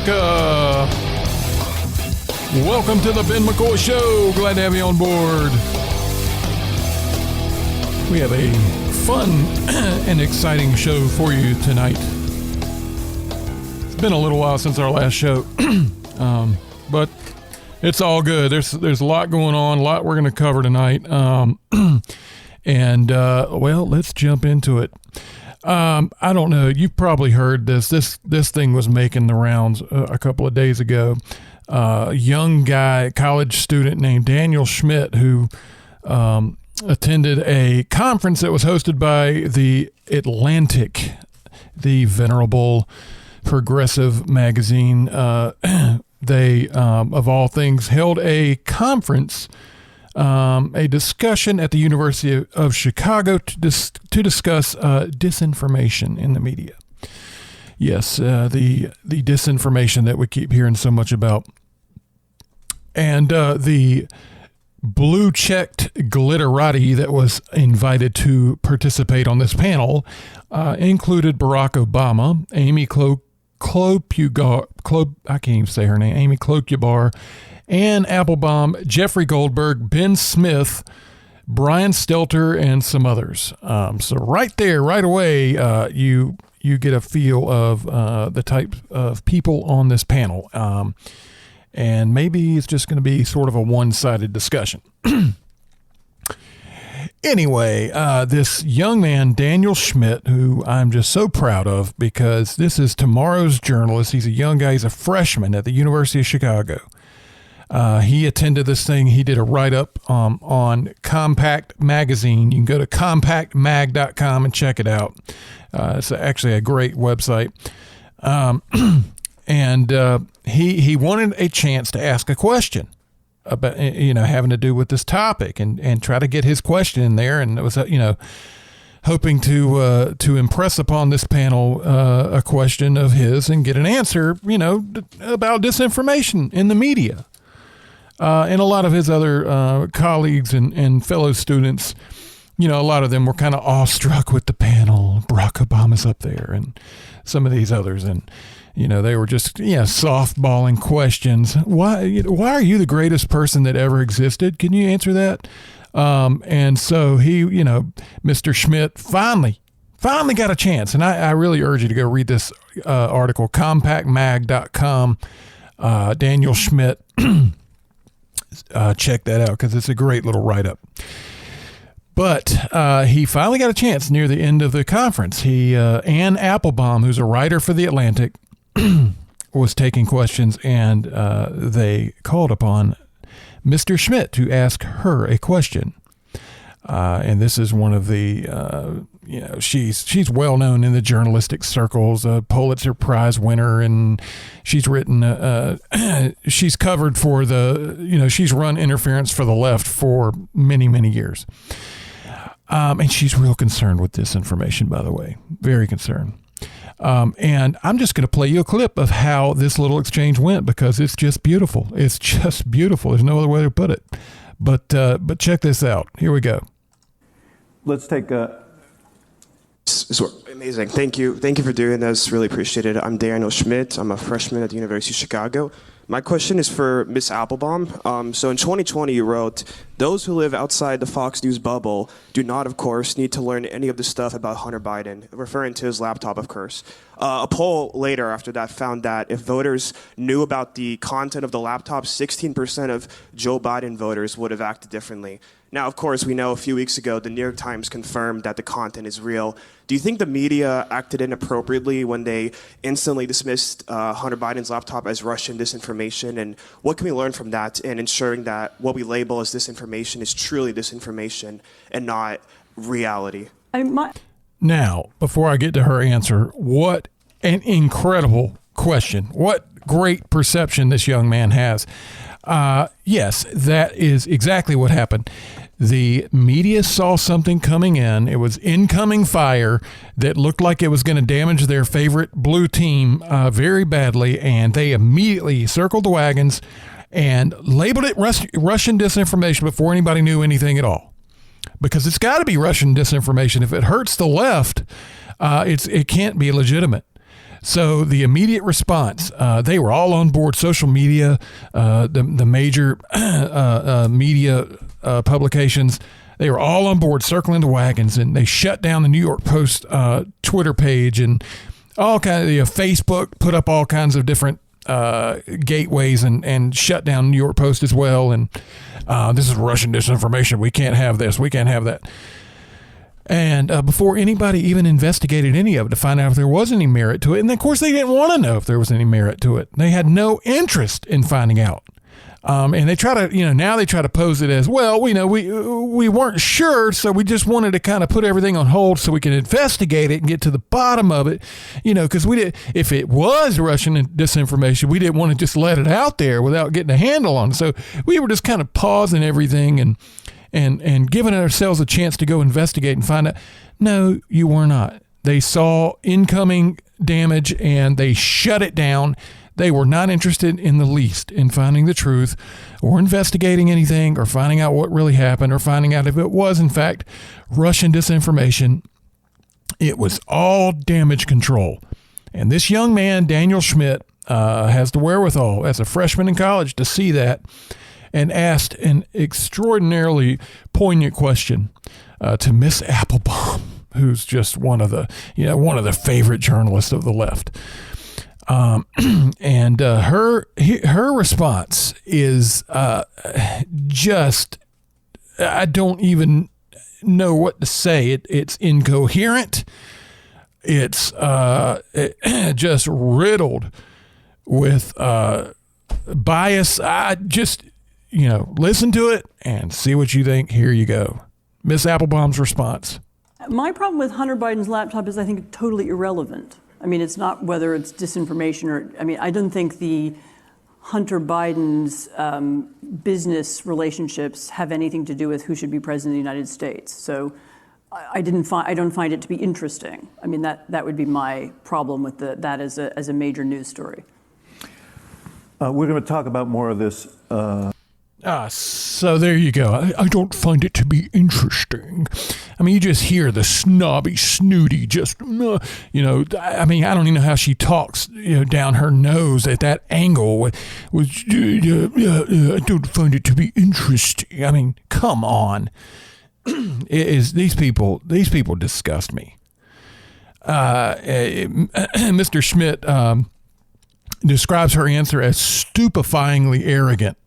America. Welcome to the Ben McCoy Show. Glad to have you on board. We have a fun and exciting show for you tonight. It's been a little while since our last show, but it's all good. There's a lot going on, a lot we're going to cover tonight. Well, let's jump into it. I don't know. You've probably heard this. This thing was making the rounds a couple of days ago. Young guy, college student named Daniel-Schmidt, who attended a conference that was hosted by the Atlantic, the venerable progressive magazine. They, of all things, held a conference, a discussion at the University of Chicago to discuss disinformation in the media. Yes, the disinformation that we keep hearing so much about. And the blue-checked glitterati that was invited to participate on this panel included Barack Obama, Amy Klobuchar, I can't even say her name, Amy Klobuchar, Anne Applebaum, Jeffrey Goldberg, Ben Smith, Brian Stelter, and some others. So right there, right away, you get a feel of the type of people on this panel. And maybe it's just going to be sort of a one-sided discussion. Anyway, this young man, Daniel-Schmidt, who I'm just so proud of because this is tomorrow's journalist. He's a young guy. He's a freshman at the University of Chicago. He attended this thing. He did a write-up on Compact Magazine. You can go to compactmag.com and check it out. It's actually a great website. He wanted a chance to ask a question about, having to do with this topic and try to get his question in there. And it was, hoping to impress upon this panel a question of his and get an answer, about disinformation in the media. And a lot of his other colleagues and fellow students, a lot of them were kind of awestruck with the panel. Barack Obama's up there and some of these others. And, they were just, softballing questions. Why are you the greatest person that ever existed? Can you answer that? And so he, Mr. Schmidt finally got a chance. And I really urge you to go read this article, compactmag.com, Daniel Schmidt. Check that out because it's a great little write-up. But he finally got a chance near the end of the conference. Anne Applebaum, who's a writer for The Atlantic, was taking questions, and they called upon Mr. Schmidt to ask her a question. And this is one of the, she's well known in the journalistic circles, a Pulitzer Prize winner, and she's written, she's covered for she's run interference for the left for many, many years. And she's real concerned with disinformation, by the way, very concerned. And I'm just going to play you a clip of how this little exchange went because it's just beautiful. It's just beautiful. There's no other way to put it. But check this out. Here we go. Let's take a... Amazing. Thank you. Thank you for doing this. Really appreciate it. I'm Daniel-Schmidt. I'm a freshman at the University of Chicago. My question is for Ms. Applebaum. So in 2020, you wrote, those who live outside the Fox News bubble do not, of course, need to learn any of the stuff about Hunter Biden, referring to his laptop, of course. A poll later after that found that if voters knew about the content of the laptop, 16% of Joe Biden voters would have acted differently. Now, of course, we know a few weeks ago, the New York Times confirmed that the content is real. Do you think the media acted inappropriately when they instantly dismissed Hunter Biden's laptop as Russian disinformation? And what can we learn from that in ensuring that what we label as disinformation is truly disinformation and not reality? Now, before I get to her answer, what an incredible question. What great perception this young man has. Yes, that is exactly what happened. The media saw something coming in. It was incoming fire that looked like it was going to damage their favorite blue team very badly, and they immediately circled the wagons and labeled it Russian disinformation before anybody knew anything at all. Because it's got to be Russian disinformation. If it hurts the left, it can't be legitimate. So the immediate response, they were all on board. Social media, the major media publications, they were all on board, circling the wagons, and they shut down the New York Post Twitter page, and all kind of Facebook put up all kinds of different gateways and shut down New York Post as well. And this is Russian disinformation. We can't have this. We can't have that. And before anybody even investigated any of it to find out if there was any merit to it. And of course, they didn't want to know if there was any merit to it. They had no interest in finding out. And they try to, now they try to pose it as, well, we weren't sure, so we just wanted to kind of put everything on hold so we could investigate it and get to the bottom of it, because if it was Russian disinformation, we didn't want to just let it out there without getting a handle on it. So we were just kind of pausing everything and giving ourselves a chance to go investigate and find out. No, you were not. They saw incoming damage and they shut it down. They were not interested in the least in finding the truth or investigating anything or finding out what really happened or finding out if it was, in fact, Russian disinformation. It was all damage control. And this young man, Daniel-Schmidt, has the wherewithal as a freshman in college to see that and asked an extraordinarily poignant question to Miss Applebaum, who's just one of the favorite journalists of the left. And her response is just, I don't even know what to say. It's incoherent. It's just riddled with bias. I just, listen to it and see what you think. Here you go. Miss Applebaum's response. My problem with Hunter Biden's laptop is I think it's totally irrelevant. I mean, it's not whether it's disinformation or, I don't think the Hunter Biden's business relationships have anything to do with who should be president of the United States. So I don't find it to be interesting. I mean, that would be my problem with that as a major news story. We're going to talk about more of this. So there you go. I don't find it to be interesting. I mean, you just hear the snobby, snooty, just, I don't even know how she talks, down her nose at that angle. I don't find it to be interesting. I mean, come on. These people disgust me. Mr. Schmidt describes her answer as stupefyingly arrogant.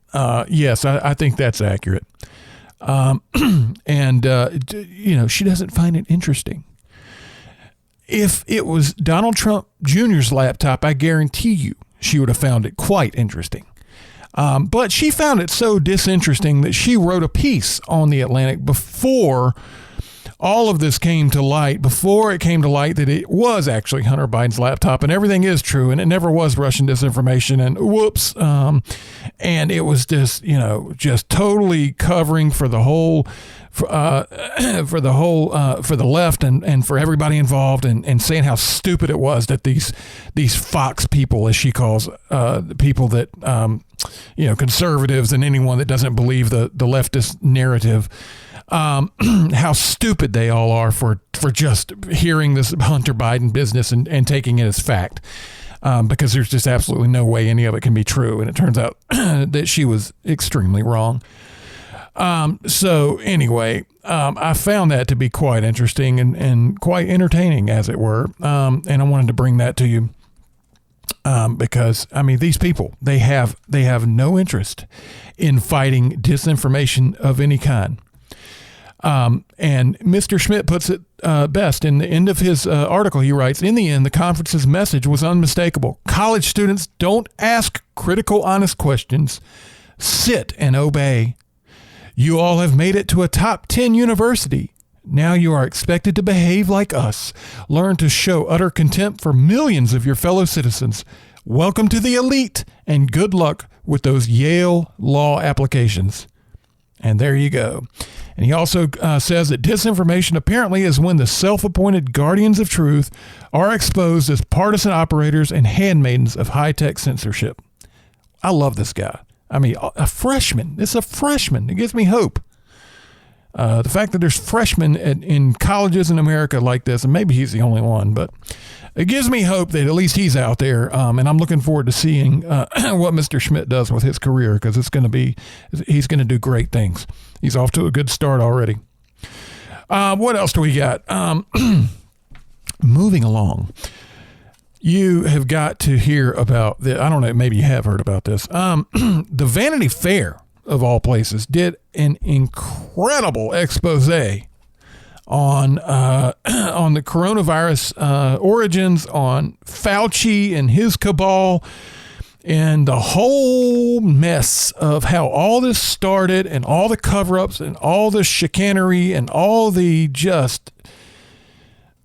Yes, I think that's accurate. And she doesn't find it interesting. If it was Donald Trump Jr.'s laptop, I guarantee you she would have found it quite interesting. But she found it so disinteresting that she wrote a piece on The Atlantic before all of this came to light, before it came to light that it was actually Hunter Biden's laptop and everything is true and it never was Russian disinformation and whoops. And it was just, just totally covering for the whole, for the left and for everybody involved and saying how stupid it was that these Fox people, as she calls the people that, conservatives and anyone that doesn't believe the leftist narrative, how stupid they all are for just hearing this Hunter Biden business and taking it as fact, because there's just absolutely no way any of it can be true. And it turns out that she was extremely wrong. So anyway, I found that to be quite interesting and quite entertaining, as it were. And I wanted to bring that to you. Because these people, they have no interest in fighting disinformation of any kind. And Mr. Schmidt puts it best. In the end of his article, he writes, in the end, the conference's message was unmistakable. College students don't ask critical, honest questions. Sit and obey. You all have made it to a top 10 university. Now you are expected to behave like us. Learn to show utter contempt for millions of your fellow citizens. Welcome to the elite and good luck with those Yale law applications. And there you go. And he also says that disinformation apparently is when the self-appointed guardians of truth are exposed as partisan operators and handmaidens of high-tech censorship. I love this guy. A freshman. It's a freshman. It gives me hope. The fact that there's freshmen in colleges in America like this, and maybe he's the only one, but it gives me hope that at least he's out there. And I'm looking forward to seeing what Mr. Schmidt does with his career, because he's going to do great things. He's off to a good start already. What else do we got? Moving along. You have got to hear about I don't know, maybe you have heard about this. The Vanity Fair, of all places, did an incredible expose on the coronavirus origins, on Fauci and his cabal, and the whole mess of how all this started, and all the cover-ups, and all the chicanery, and all the just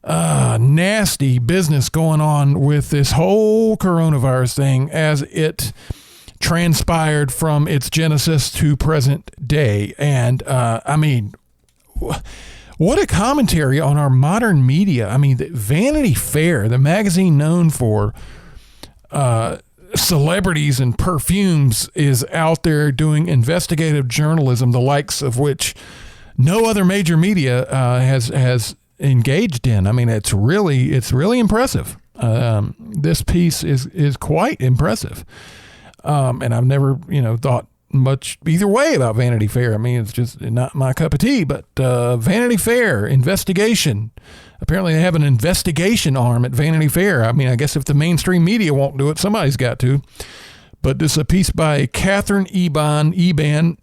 nasty business going on with this whole coronavirus thing as it transpired from its genesis to present day. And I mean, what a commentary on our modern media. I mean, the Vanity Fair, the magazine known for celebrities and perfumes, is out there doing investigative journalism, the likes of which no other major media has engaged in. I mean, it's really impressive. This piece is quite impressive. And I've never, thought much either way about Vanity Fair. I mean, it's just not my cup of tea, but Vanity Fair investigation. Apparently they have an investigation arm at Vanity Fair. I mean, I guess if the mainstream media won't do it, somebody's got to. But this is a piece by Catherine Eban, E-B-A-N,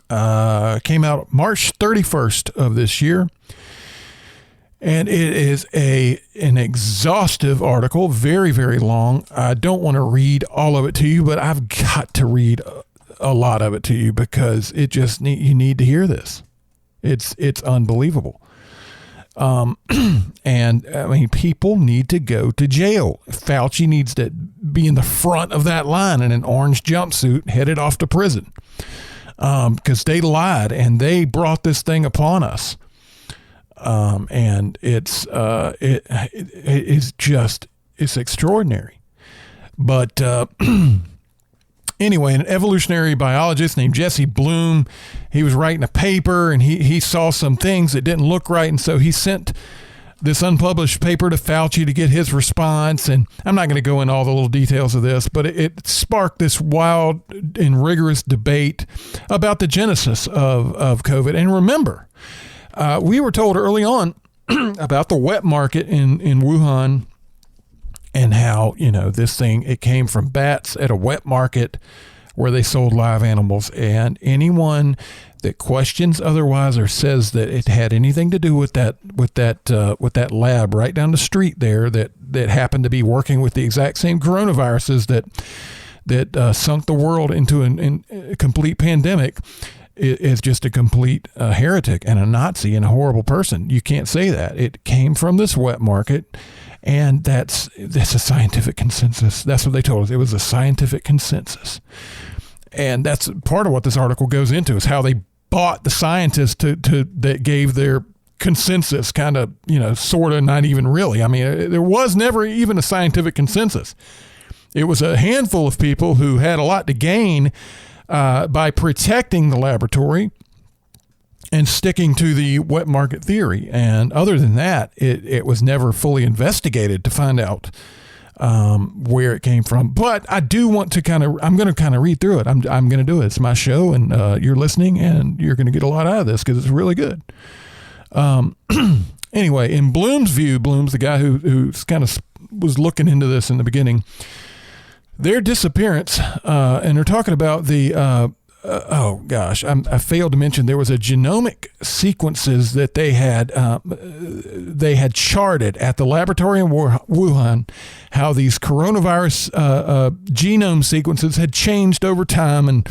came out March 31st of this year. And it is an exhaustive article, very, very long. I don't want to read all of it to you, but I've got to read a lot of it to you, because you need to hear this. It's unbelievable. And I mean, people need to go to jail. Fauci needs to be in the front of that line in an orange jumpsuit headed off to prison, because they lied and they brought this thing upon us. And it's extraordinary. But anyway, an evolutionary biologist named Jesse Bloom, he was writing a paper, and he saw some things that didn't look right, and so he sent this unpublished paper to Fauci to get his response. And I'm not going to go into all the little details of this, but it sparked this wild and rigorous debate about the genesis of COVID. And remember, we were told early on about the wet market in Wuhan, and how, this thing, it came from bats at a wet market where they sold live animals. And anyone that questions otherwise, or says that it had anything to do with that lab right down the street there that happened to be working with the exact same coronaviruses that sunk the world into a complete pandemic, is just a complete heretic and a Nazi and a horrible person. You can't say that. It came from this wet market, and that's a scientific consensus. That's what they told us. It was a scientific consensus. And that's part of what this article goes into, is how they bought the scientists that gave their consensus, kind of, sort of, not even really. I mean, there was never even a scientific consensus. It was a handful of people who had a lot to gain by protecting the laboratory and sticking to the wet market theory. And other than that, it was never fully investigated to find out where it came from. But I do want to I'm going to read through it. I'm going to do it. It's my show, and you're listening, and you're going to get a lot out of this, because it's really good. Anyway, in Bloom's view, Bloom's the guy who kind of was looking into this in the beginning, their disappearance, and they're talking about the, I failed to mention, there was a genomic sequences that they had charted at the laboratory in Wuhan, how these coronavirus genome sequences had changed over time and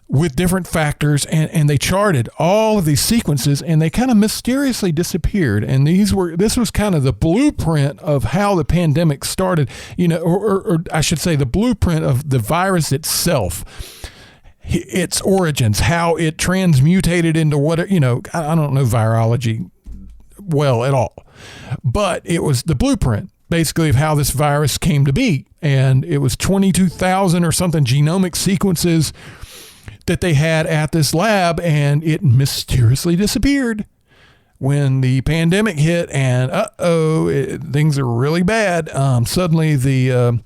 with different factors, and they charted all of these sequences, and they kind of mysteriously disappeared. And this was kind of the blueprint of how the pandemic started, or I should say the blueprint of the virus itself, its origins, how it transmutated into what, I don't know virology well at all, but it was the blueprint basically of how this virus came to be. And it was 22,000 or something genomic sequences that they had at this lab, and it mysteriously disappeared when the pandemic hit, and things are really bad. Suddenly the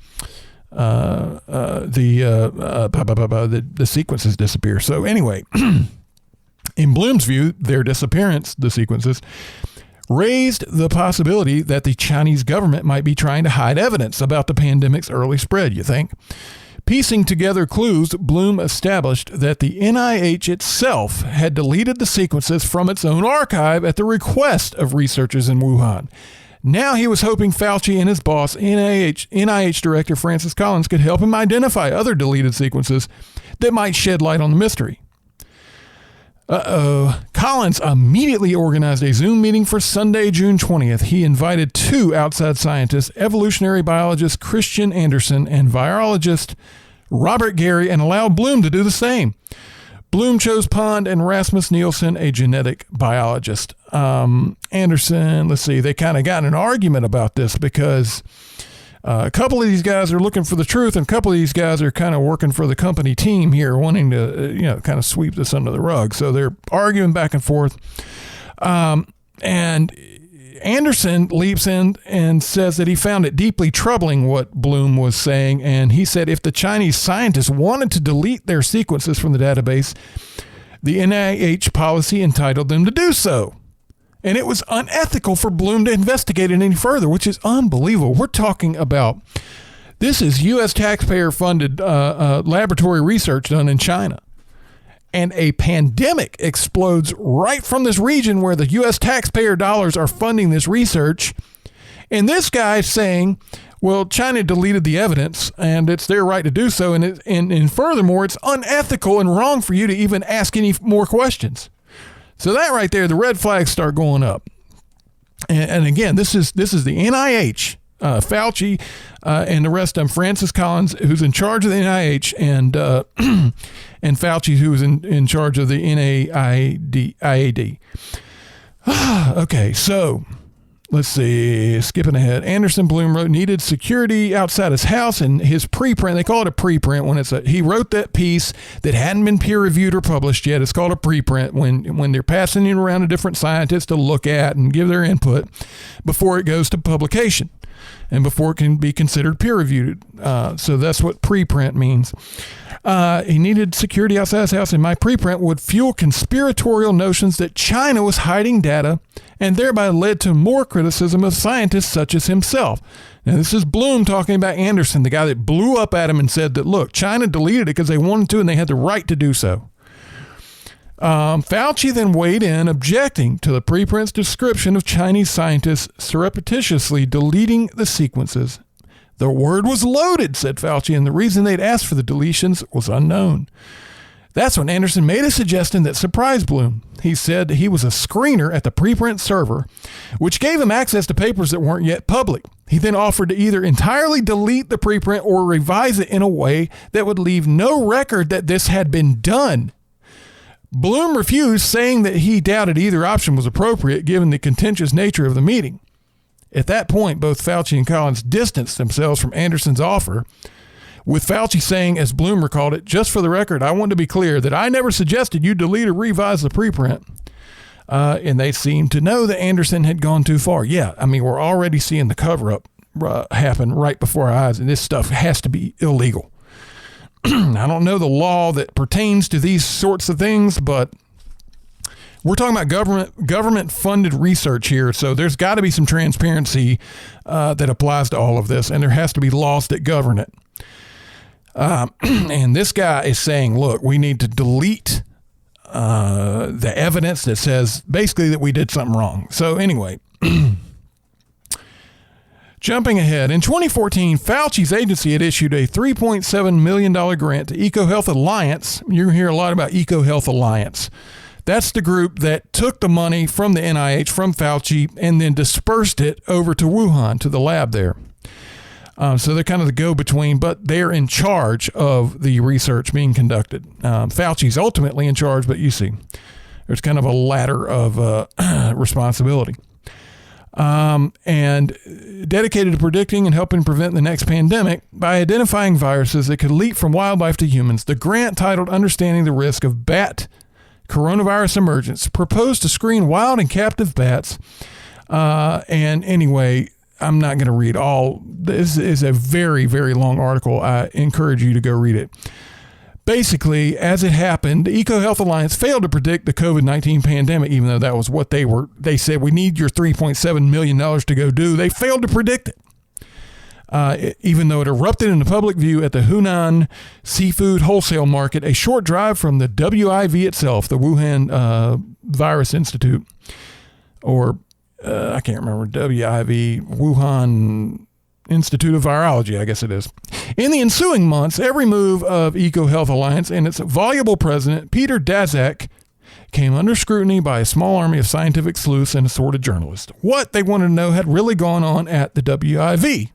sequences disappear. So anyway, in Bloom's view, their disappearance, the sequences, raised the possibility that the Chinese government might be trying to hide evidence about the pandemic's early spread, you think? Piecing together clues, Bloom established that the NIH itself had deleted the sequences from its own archive at the request of researchers in Wuhan. Now he was hoping Fauci and his boss, NIH Director Francis Collins, could help him identify other deleted sequences that might shed light on the mystery. Collins immediately organized a Zoom meeting for Sunday, June 20th. He invited 2 outside scientists, evolutionary biologist Christian Anderson and virologist Robert Gary, and allowed Bloom to do the same. Bloom chose Pond and Rasmus Nielsen, a genetic biologist. Anderson, let's see, they kind of got in an argument about this because a couple of these guys are looking for the truth, and a couple of these guys are kind of working for the company team here, wanting to, kind of sweep this under the rug. So they're arguing back and forth. And Anderson leaps in and says that he found it deeply troubling what Bloom was saying. And he said if the Chinese scientists wanted to delete their sequences from the database, the NIH policy entitled them to do so. And it was unethical for Bloom to investigate it any further, which is unbelievable. We're talking about, this is U.S. taxpayer-funded laboratory research done in China. And a pandemic explodes right from this region where the U.S. taxpayer dollars are funding this research. And this guy's saying, well, China deleted the evidence, and it's their right to do so. And furthermore, it's unethical and wrong for you to even ask any more questions. So that right there, the red flags start going up. And again, this is the NIH, Fauci, and the rest of them. Francis Collins, who's in charge of the NIH, and Fauci, who's in charge of the NIAID. Okay, so let's see, skipping ahead. Anderson Bloom wrote, needed security outside his house, and his preprint, they call it a preprint when he wrote that piece that hadn't been peer reviewed or published yet. It's called a preprint when they're passing it around to different scientists to look at and give their input before it goes to publication and before it can be considered peer reviewed. So that's what preprint means. He needed security outside his house, and my preprint would fuel conspiratorial notions that China was hiding data and thereby led to more criticism of scientists such as himself. Now, this is Bloom talking about Anderson, the guy that blew up at him and said that, look, China deleted it because they wanted to and they had the right to do so. Fauci then weighed in, objecting to the preprint's description of Chinese scientists surreptitiously deleting the sequences. The word was loaded, said Fauci, and the reason they'd asked for the deletions was unknown. That's when Anderson made a suggestion that surprised Bloom. He said he was a screener at the preprint server, which gave him access to papers that weren't yet public. He then offered to either entirely delete the preprint or revise it in a way that would leave no record that this had been done. Bloom refused, saying that he doubted either option was appropriate given the contentious nature of the meeting. At that point, both Fauci and Collins distanced themselves from Anderson's offer, with Fauci saying, as Bloom recalled it, just for the record, I want to be clear that I never suggested you delete or revise the preprint. And they seemed to know that Anderson had gone too far. Yeah, I mean, we're already seeing the cover-up happen right before our eyes, and this stuff has to be illegal. I don't know the law that pertains to these sorts of things, but we're talking about government-funded research here, so there's got to be some transparency that applies to all of this, and there has to be laws that govern it. And this guy is saying, look, we need to delete the evidence that says basically that we did something wrong. So anyway, jumping ahead, in 2014, Fauci's agency had issued a $3.7 million grant to EcoHealth-alliance. You're going to hear a lot about EcoHealth-alliance. That's the group that took the money from the NIH, from Fauci, and then dispersed it over to Wuhan, to the lab there. So they're kind of the go-between, but they're in charge of the research being conducted. Fauci's ultimately in charge, but you see, there's kind of a ladder of responsibility. and dedicated to predicting and helping prevent the next pandemic by identifying viruses that could leap from wildlife to humans. The grant, titled Understanding the Risk of Bat Coronavirus Emergence, proposed to screen wild and captive bats. And anyway, I'm not going to read all. This is a very, very long article. I encourage you to go read it. Basically, as it happened, the EcoHealth-Alliance failed to predict the COVID-19 pandemic, even though that was what they said, we need your $3.7 million to go do. They failed to predict it. Even though it erupted into public view at the Hunan Seafood Wholesale Market, a short drive from the WIV itself, the Wuhan Virus Institute, or I can't remember, WIV, Wuhan Institute of Virology, I guess it is. In the ensuing months, every move of EcoHealth-Alliance and its voluble president, Peter Daszak, came under scrutiny by a small army of scientific sleuths and assorted journalists. What they wanted to know had really gone on at the WIV.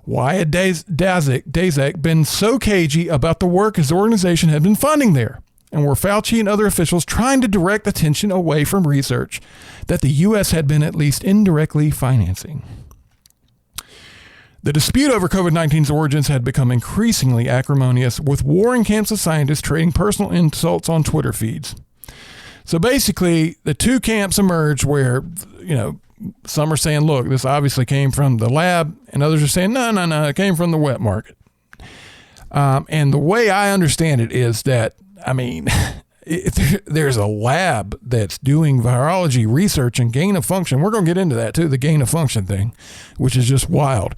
Why had Daszak been so cagey about the work his organization had been funding there? And were Fauci and other officials trying to direct attention away from research that the U.S. had been at least indirectly financing? The dispute over COVID-19's origins had become increasingly acrimonious, with warring camps of scientists trading personal insults on Twitter feeds. So basically, the two camps emerged where, some are saying, look, this obviously came from the lab, and others are saying, no, it came from the wet market. And the way I understand it is that, there's a lab that's doing virology research and gain of function. We're going to get into that too, the gain of function thing, which is just wild.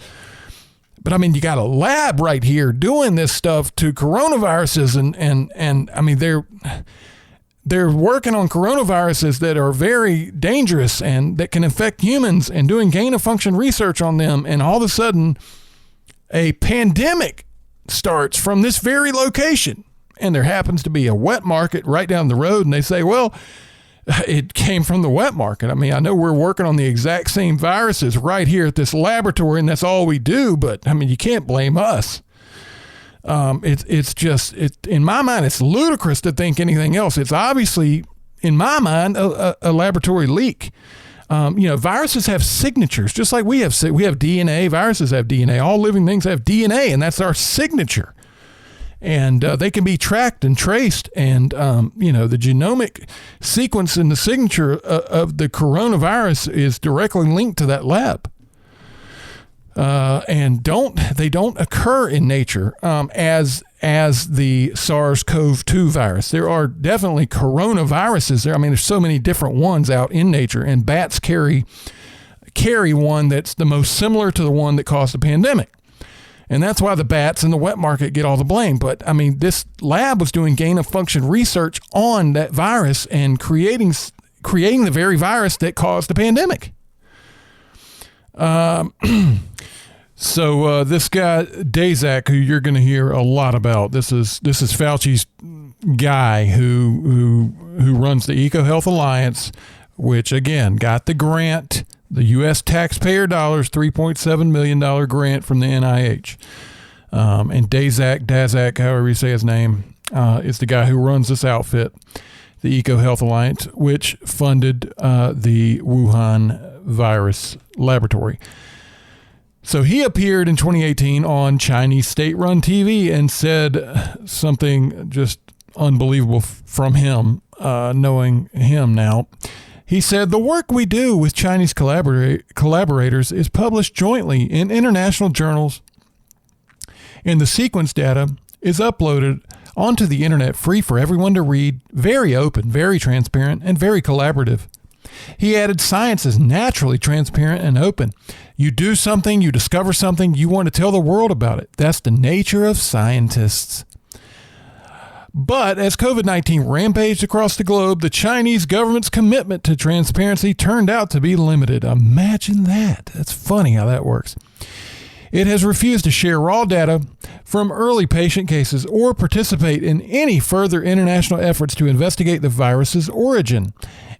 But you got a lab right here doing this stuff to coronaviruses, and they're working on coronaviruses that are very dangerous and that can infect humans, and doing gain of function research on them. And all of a sudden, a pandemic starts from this very location. And there happens to be a wet market right down the road. And they say, well, it came from the wet market. I know we're working on the exact same viruses right here at this laboratory, and that's all we do. But you can't blame us. In my mind, it's ludicrous to think anything else. It's obviously, in my mind, a laboratory leak. Viruses have signatures, just like we have DNA. Viruses have DNA. All living things have DNA, and that's our signature. And they can be tracked and traced. And, the genomic sequence in the signature of the coronavirus is directly linked to that lab. And they don't occur in nature as the SARS-CoV-2 virus. There are definitely coronaviruses there. There's so many different ones out in nature, and bats carry one that's the most similar to the one that caused the pandemic. And that's why the bats in the wet market get all the blame. But this lab was doing gain of function research on that virus and creating the very virus that caused the pandemic. So this guy Daszak, who you're going to hear a lot about, this is Fauci's guy who runs the EcoHealth-Alliance, which again got the grant, the U.S. taxpayer dollars, $3.7 million grant from the NIH. And Daszak, however you say his name, is the guy who runs this outfit, the EcoHealth-Alliance, which funded the Wuhan virus laboratory. So he appeared in 2018 on Chinese state-run TV and said something just unbelievable from him, knowing him now. He said, the work we do with Chinese collaborators is published jointly in international journals, and the sequence data is uploaded onto the internet free for everyone to read, very open, very transparent, and very collaborative. He added, science is naturally transparent and open. You do something, you discover something, you want to tell the world about it. That's the nature of scientists. But as COVID-19 rampaged across the globe, the Chinese government's commitment to transparency turned out to be limited. Imagine that. That's funny how that works. It has refused to share raw data from early patient cases or participate in any further international efforts to investigate the virus's origin.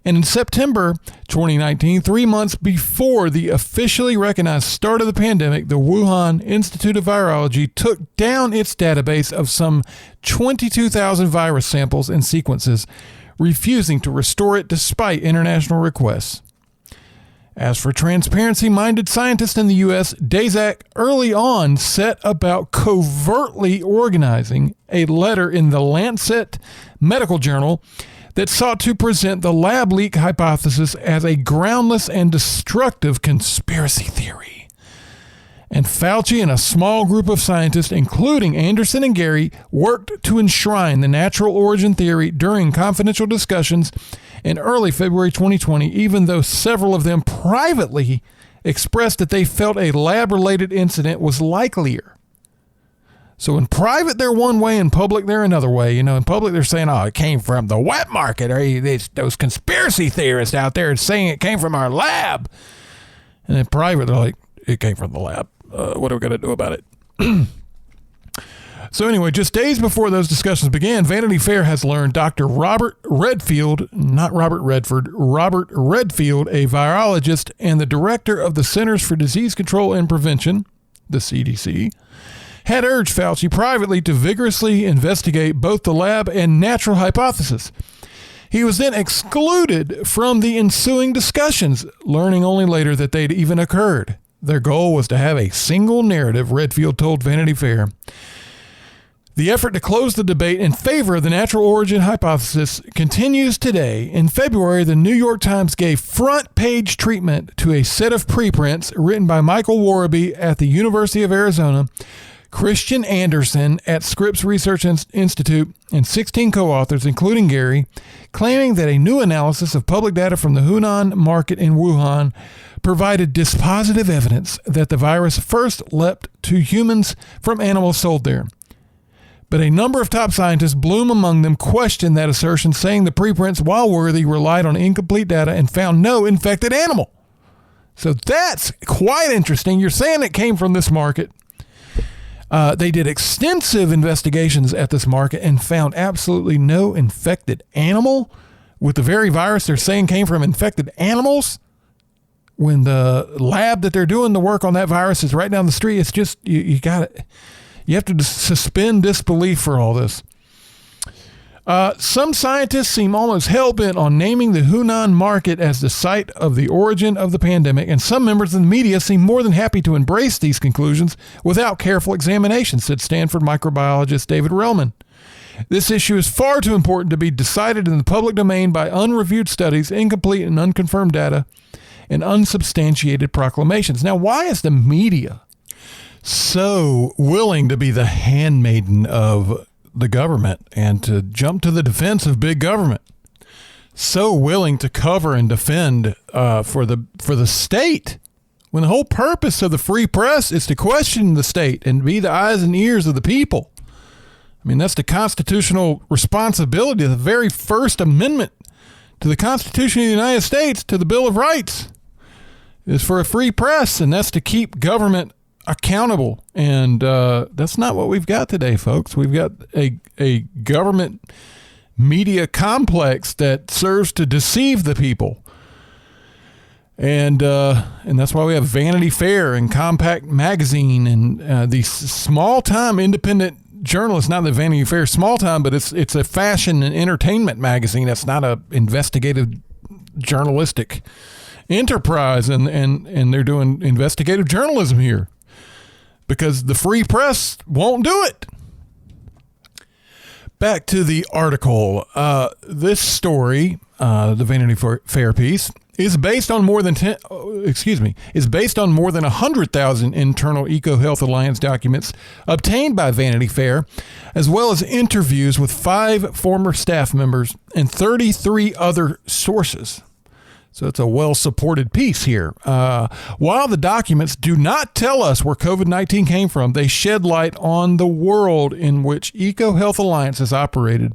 And in September 2019, 3 months before the officially recognized start of the pandemic, the Wuhan Institute of Virology took down its database of some 22,000 virus samples and sequences, refusing to restore it despite international requests. As for transparency-minded scientists in the U.S., Daszak early on set about covertly organizing a letter in the Lancet Medical Journal that sought to present the lab leak hypothesis as a groundless and destructive conspiracy theory. And Fauci and a small group of scientists, including Anderson and Gary, worked to enshrine the natural origin theory during confidential discussions in early February 2020, even though several of them privately expressed that they felt a lab-related incident was likelier. So in private, they're one way. In public, they're another way. In public, they're saying, oh, it came from the wet market, or those conspiracy theorists out there saying it came from our lab. And in private, they're like, it came from the lab. What are we going to do about it? So anyway, just days before those discussions began, Vanity Fair has learned Dr. Robert Redfield, not Robert Redford, Robert Redfield, a virologist and the director of the Centers for Disease Control and Prevention, the CDC, had urged Fauci privately to vigorously investigate both the lab and natural hypothesis. He was then excluded from the ensuing discussions, learning only later that they'd even occurred. Their goal was to have a single narrative, Redfield told Vanity Fair. The effort to close the debate in favor of the natural origin hypothesis continues today. In February, the New York Times gave front-page treatment to a set of preprints written by Michael Warraby at the University of Arizona, Christian Anderson at Scripps Research Institute, and 16 co-authors, including Gary, claiming that a new analysis of public data from the Hunan market in Wuhan provided dispositive evidence that the virus first leapt to humans from animals sold there. But a number of top scientists, Bloom among them, questioned that assertion, saying the preprints, while worthy, relied on incomplete data and found no infected animal. So that's quite interesting. You're saying it came from this market. They did extensive investigations at this market and found absolutely no infected animal with the very virus they're saying came from infected animals. When the lab that they're doing the work on that virus is right down the street, it's just, you got it. You have to suspend disbelief for all this. Some scientists seem almost hell-bent on naming the Hunan market as the site of the origin of the pandemic, and some members of the media seem more than happy to embrace these conclusions without careful examination, said Stanford microbiologist David Relman. This issue is far too important to be decided in the public domain by unreviewed studies, incomplete and unconfirmed data, and unsubstantiated proclamations. Now, why is the media so willing to be the handmaiden of the government and to jump to the defense of big government? So willing to cover and defend for the state, when the whole purpose of the free press is to question the state and be the eyes and ears of the people. I mean, that's the constitutional responsibility, the very First Amendment to the Constitution of the United States, to the Bill of Rights, is for a free press, and that's to keep government accountable. And that's not what we've got today, folks. We've got a government media complex that serves to deceive the people. And that's why we have Vanity Fair and Compact Magazine and these small-time independent journalists. Not that Vanity Fair is small-time, but it's a fashion and entertainment magazine. That's not a investigative journalistic enterprise, and they're doing investigative journalism here because the free press won't do it. Back to the article. This story, the Vanity Fair piece, is based on more than 100,000 internal EcoHealth-Alliance documents obtained by Vanity Fair, as well as interviews with 5 former staff members and 33 other sources. So it's a well-supported piece here. While the documents do not tell us where COVID-19 came from, they shed light on the world in which EcoHealth-Alliance has operated.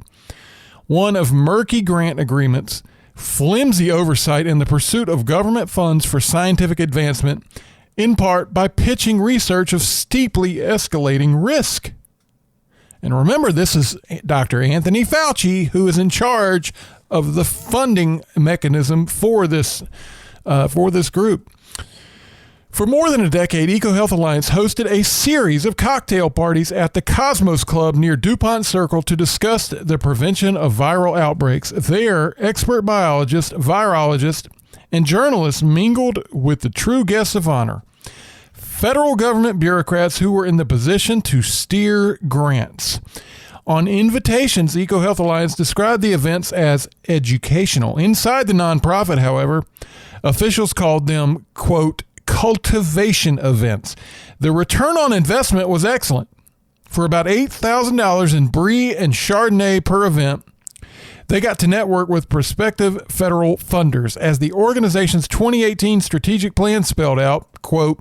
One of murky grant agreements, flimsy oversight in the pursuit of government funds for scientific advancement, in part by pitching research of steeply escalating risk. And remember, this is Dr. Anthony Fauci who is in charge of the funding mechanism for this group. For more than a decade, EcoHealth-Alliance hosted a series of cocktail parties at the Cosmos Club near DuPont Circle to discuss the prevention of viral outbreaks. There, expert biologists, virologists, and journalists mingled with the true guests of honor, federal government bureaucrats who were in the position to steer grants. On invitations, EcoHealth-Alliance described the events as educational. Inside the nonprofit, however, officials called them, quote, cultivation events. The return on investment was excellent. For about $8,000 in Brie and Chardonnay per event, they got to network with prospective federal funders. As the organization's 2018 strategic plan spelled out, quote,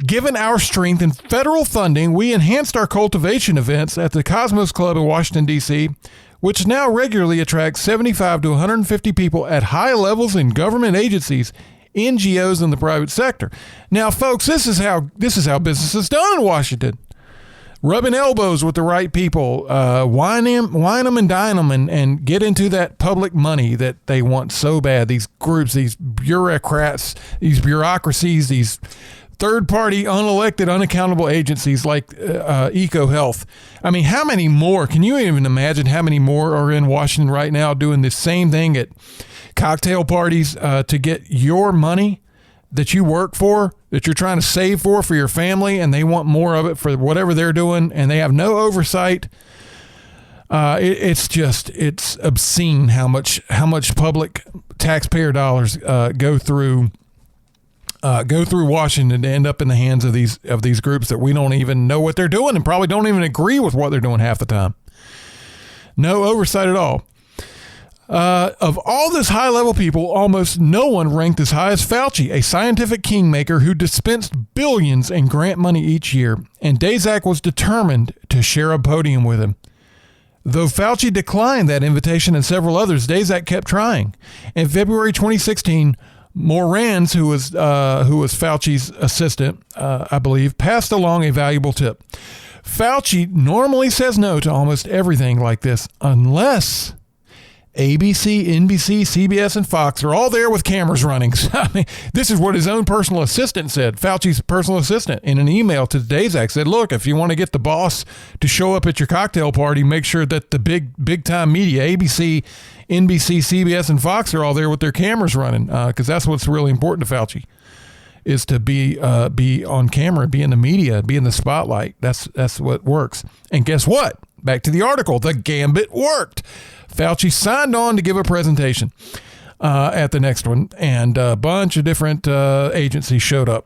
given our strength in federal funding, we enhanced our cultivation events at the Cosmos Club in Washington, D.C., which now regularly attracts 75 to 150 people at high levels in government agencies, NGOs, and the private sector. Now, folks, this is how business is done in Washington. Rubbing elbows with the right people, wine them and dine them, and get into that public money that they want so bad. These groups, these bureaucrats, these bureaucracies, these third-party, unelected, unaccountable agencies like EcoHealth. I mean, how many more? Can you even imagine how many more are in Washington right now doing the same thing at cocktail parties to get your money that you work for, that you're trying to save for your family, and they want more of it for whatever they're doing, and they have no oversight. It's obscene how much public taxpayer dollars go through Washington to end up in the hands of these groups that we don't even know what they're doing and probably don't even agree with what they're doing half the time. No oversight at all. Of all this high-level people, almost no one ranked as high as Fauci, a scientific kingmaker who dispensed billions in grant money each year, and Daszak was determined to share a podium with him. Though Fauci declined that invitation and several others, Daszak kept trying. In February 2016, Morans, who was Fauci's assistant, I believe, passed along a valuable tip. Fauci normally says no to almost everything like this, unless ABC, NBC, CBS, and Fox are all there with cameras running. I mean, this is what his own personal assistant said. Fauci's personal assistant, in an email to Daszak, said, look, if you want to get the boss to show up at your cocktail party, make sure that the big time media, ABC, NBC, CBS, and Fox are all there with their cameras running, because that's what's really important to Fauci, is to be on camera, be in the media, be in the spotlight. That's what works. And guess what? Back to the article. The gambit worked. Fauci signed on to give a presentation at the next one, and a bunch of different agencies showed up.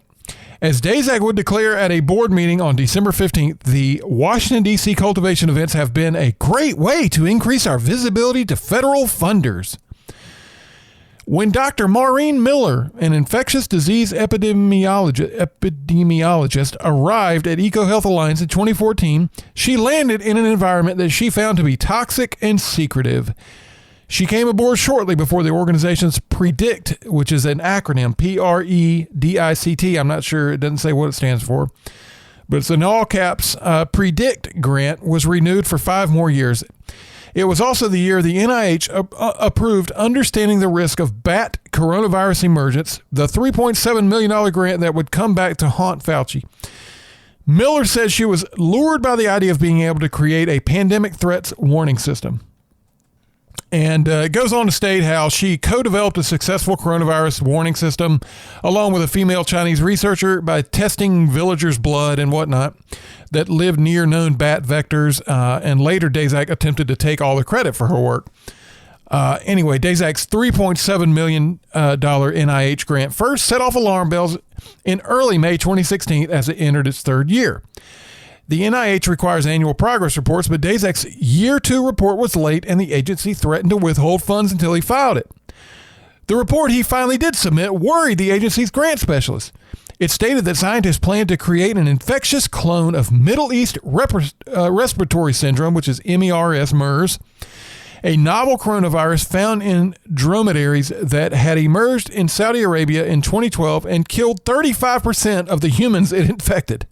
As Daszak would declare at a board meeting on December 15th, the Washington, D.C. cultivation events have been a great way to increase our visibility to federal funders. When Dr. Maureen Miller, an infectious disease epidemiologist, arrived at EcoHealth-Alliance in 2014, she landed in an environment that she found to be toxic and secretive. She came aboard shortly before the organization's PREDICT, which is an acronym, PREDICT. I'm not sure, it doesn't say what it stands for, but it's in all caps. PREDICT grant was renewed for 5 more years. It was also the year the NIH approved Understanding the Risk of Bat Coronavirus Emergence, the $3.7 million grant that would come back to haunt Fauci. Miller says she was lured by the idea of being able to create a pandemic threats warning system. And it goes on to state how she co-developed a successful coronavirus warning system along with a female Chinese researcher by testing villagers' blood and whatnot that lived near known bat vectors. And later, Daszak attempted to take all the credit for her work. Anyway, Daszak's $3.7 million NIH grant first set off alarm bells in early May 2016 as it entered its 3rd year. The NIH requires annual progress reports, but Daszak's Year 2 report was late and the agency threatened to withhold funds until he filed it. The report he finally did submit worried the agency's grant specialists. It stated that scientists planned to create an infectious clone of Middle East respiratory syndrome, which is MERS, a novel coronavirus found in dromedaries that had emerged in Saudi Arabia in 2012 and killed 35% of the humans it infected.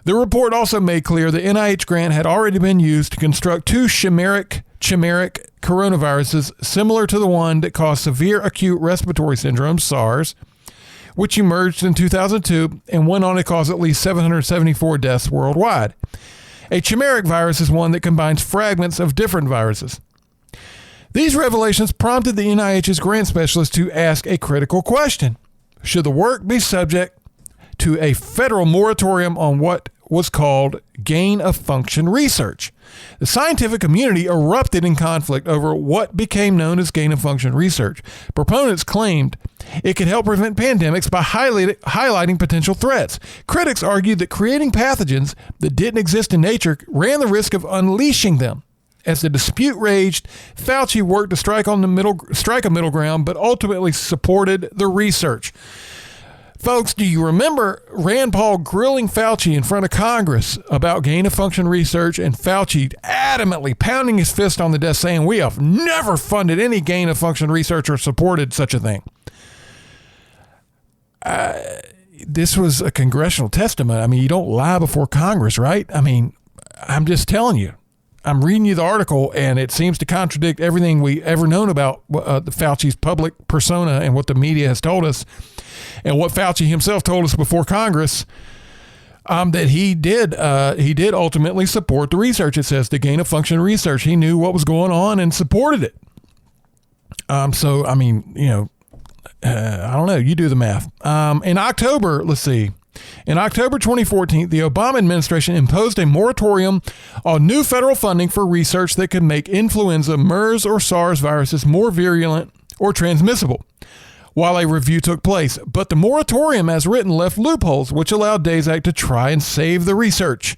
The report also made clear the NIH grant had already been used to construct 2 chimeric coronaviruses similar to the one that caused severe acute respiratory syndrome, SARS, which emerged in 2002 and went on to cause at least 774 deaths worldwide. A chimeric virus is one that combines fragments of different viruses. These revelations prompted the NIH's grant specialist to ask a critical question. Should the work be subject to a federal moratorium on what was called gain-of-function research? The scientific community erupted in conflict over what became known as gain-of-function research. Proponents claimed it could help prevent pandemics by highlighting potential threats. Critics argued that creating pathogens that didn't exist in nature ran the risk of unleashing them. As the dispute raged, Fauci worked to strike a middle ground, but ultimately supported the research. Folks, do you remember Rand Paul grilling Fauci in front of Congress about gain-of-function research, and Fauci adamantly pounding his fist on the desk saying, we have never funded any gain-of-function research or supported such a thing? This was a congressional testament. I mean, you don't lie before Congress, right? I mean, I'm just telling you. I'm reading you the article, and it seems to contradict everything we ever known about the Fauci's public persona and what the media has told us, and what Fauci himself told us before Congress, that he did ultimately support the research. It says the gain-of-function research. He knew what was going on and supported it. So, I mean, I don't know. You do the math. In October, in October 2014, the Obama administration imposed a moratorium on new federal funding for research that could make influenza, MERS, or SARS viruses more virulent or transmissible, while a review took place. But the moratorium, as written, left loopholes, which allowed Daszak to try and save the research.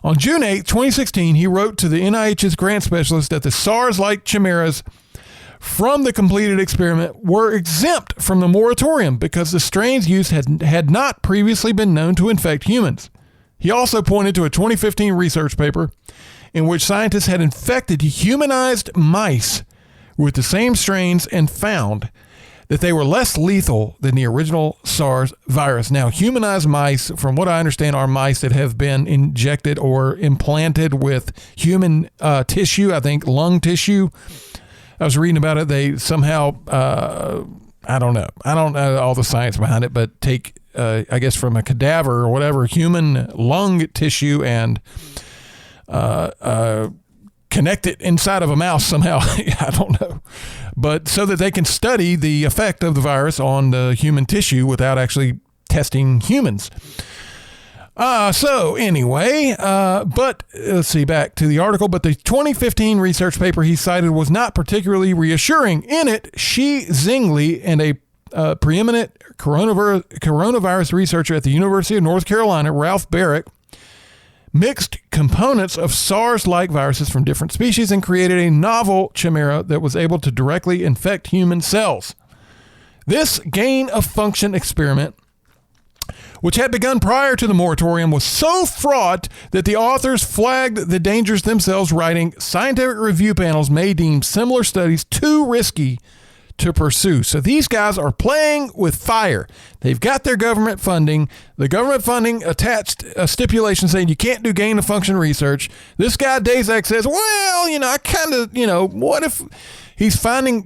On June 8, 2016, he wrote to the NIH's grant specialist that the SARS-like chimeras from the completed experiment were exempt from the moratorium because the strains used had not previously been known to infect humans. He also pointed to a 2015 research paper in which scientists had infected humanized mice with the same strains and found that they were less lethal than the original SARS virus. Now, humanized mice, from what I understand, are mice that have been injected or implanted with human tissue, I think lung tissue. I was reading about it. They somehow, I don't know all the science behind it, but take, I guess, from a cadaver or whatever, human lung tissue and connect it inside of a mouse somehow. I don't know. But so that they can study the effect of the virus on the human tissue without actually testing humans. So anyway, but let's see, back to the article. But the 2015 research paper he cited was not particularly reassuring. In it, Shi Zhengli and a preeminent coronavirus researcher at the University of North Carolina, Ralph Barrick, mixed components of SARS-like viruses from different species and created a novel chimera that was able to directly infect human cells. This gain-of-function experiment, which had begun prior to the moratorium, was so fraught that the authors flagged the dangers themselves, writing, scientific review panels may deem similar studies too risky to pursue. So these guys are playing with fire. They've got their government funding. The government funding attached a stipulation saying you can't do gain-of-function research. This guy, Daszak, says, well, I kind of, what if he's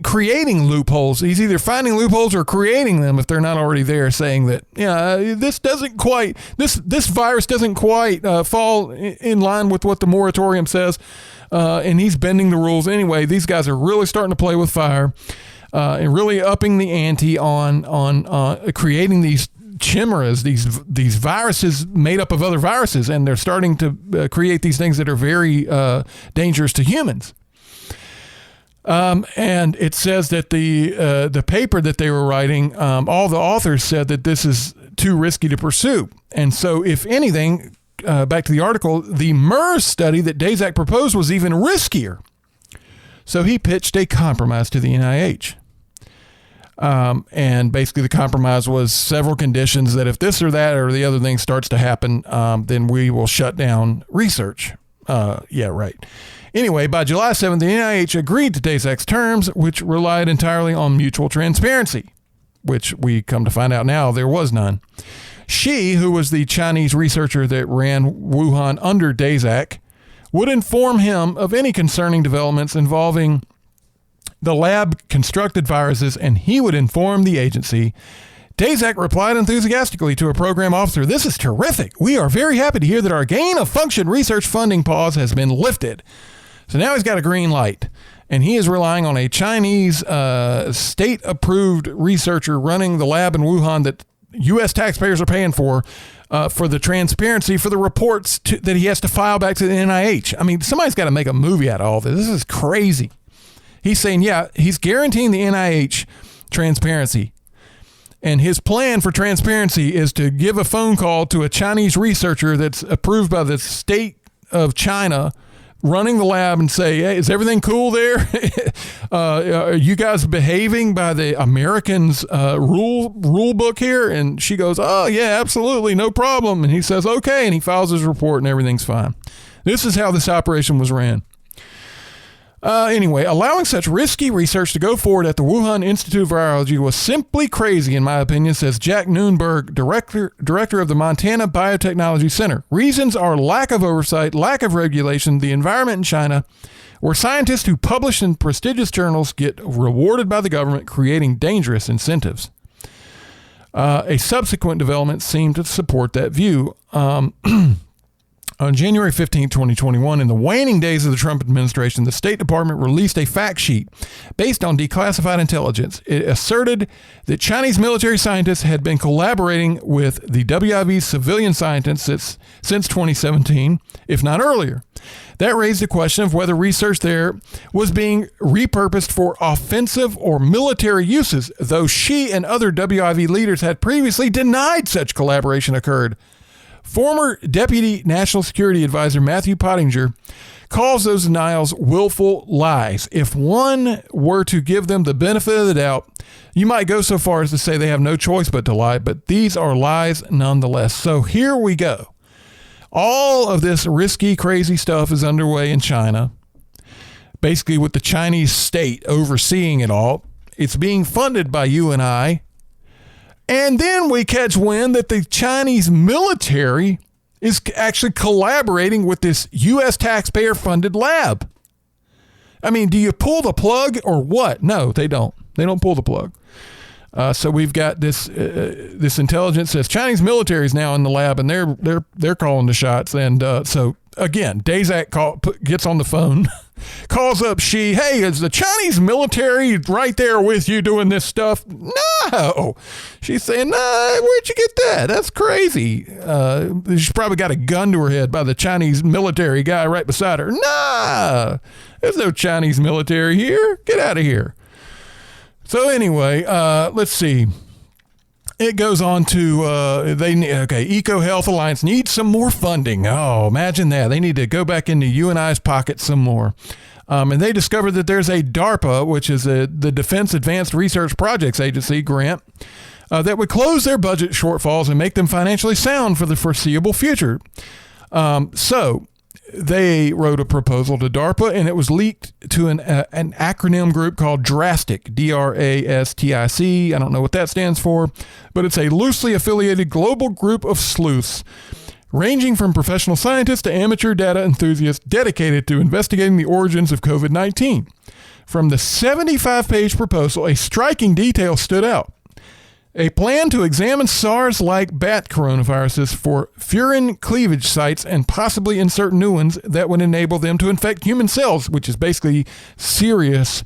creating loopholes? He's either finding loopholes or creating them if they're not already there, saying that, this virus doesn't quite fall in line with what the moratorium says, and he's bending the rules anyway. These guys are really starting to play with fire. And really upping the ante on creating these chimeras, these viruses made up of other viruses, and they're starting to create these things that are very dangerous to humans. And it says that the paper that they were writing, all the authors said that this is too risky to pursue. And so, if anything, back to the article, the MERS study that Daszak proposed was even riskier. So he pitched a compromise to the NIH. And basically the compromise was several conditions that if this or that or the other thing starts to happen, then we will shut down research. Yeah, right. Anyway, by July 7th, the NIH agreed to Daszak's terms, which relied entirely on mutual transparency, which we come to find out now there was none. She, who was the Chinese researcher that ran Wuhan under Daszak, would inform him of any concerning developments involving the lab-constructed viruses, and he would inform the agency. Daszak replied enthusiastically to a program officer, "This is terrific. We are very happy to hear that our gain-of-function research funding pause has been lifted." So now he's got a green light. And he is relying on a Chinese state-approved researcher running the lab in Wuhan that U.S. taxpayers are paying for the transparency for the reports that he has to file back to the NIH. I mean, somebody's got to make a movie out of all this. This is crazy. He's saying, yeah, he's guaranteeing the NIH transparency. And his plan for transparency is to give a phone call to a Chinese researcher that's approved by the state of China running the lab and say, hey, is everything cool there? Are you guys behaving by the Americans' rule book here? And she goes, oh, yeah, absolutely, no problem. And he says, okay, and he files his report and everything's fine. This is how this operation was ran. Anyway, allowing such risky research to go forward at the Wuhan Institute of Virology was simply crazy, in my opinion, says Jack Noonberg, director of the Montana Biotechnology Center. Reasons are lack of oversight, lack of regulation, the environment in China, where scientists who publish in prestigious journals get rewarded by the government, creating dangerous incentives. A subsequent development seemed to support that view. On January 15, 2021, in the waning days of the Trump administration, the State Department released a fact sheet based on declassified intelligence. It asserted that Chinese military scientists had been collaborating with the WIV's civilian scientists since 2017, if not earlier. That raised the question of whether research there was being repurposed for offensive or military uses, though Xi and other WIV leaders had previously denied such collaboration occurred. Former Deputy National Security Advisor Matthew Pottinger calls those denials willful lies. If one were to give them the benefit of the doubt, you might go so far as to say they have no choice but to lie, but these are lies nonetheless. So here we go. All of this risky, crazy stuff is underway in China, basically with the Chinese state overseeing it all. It's being funded by you and I. And then we catch wind that the Chinese military is actually collaborating with this U.S. taxpayer-funded lab. I mean, do you pull the plug or what? No, they don't. They don't pull the plug. So we've got this intelligence says Chinese military is now in the lab, and they're calling the shots. And so again, Dazak gets on the phone, calls up Xi. Hey, is the Chinese military right there with you doing this stuff? No. She's saying, no, where'd you get that? That's crazy. She's probably got a gun to her head by the Chinese military guy right beside her. Nah, there's no Chinese military here. Get out of here. So anyway, let's see. It goes on to, ecohealth-alliance needs some more funding. Oh, imagine that. They need to go back into you and I's pocket some more. And they discovered that there's a DARPA, which is the Defense Advanced Research Projects Agency grant, that would close their budget shortfalls and make them financially sound for the foreseeable future. So they wrote a proposal to DARPA, and it was leaked to an acronym group called DRASTIC, D-R-A-S-T-I-C. I don't know what that stands for, but it's a loosely affiliated global group of sleuths ranging from professional scientists to amateur data enthusiasts dedicated to investigating the origins of COVID-19. From the 75-page proposal, a striking detail stood out. A plan to examine SARS-like bat coronaviruses for furin cleavage sites and possibly insert new ones that would enable them to infect human cells, which is basically serious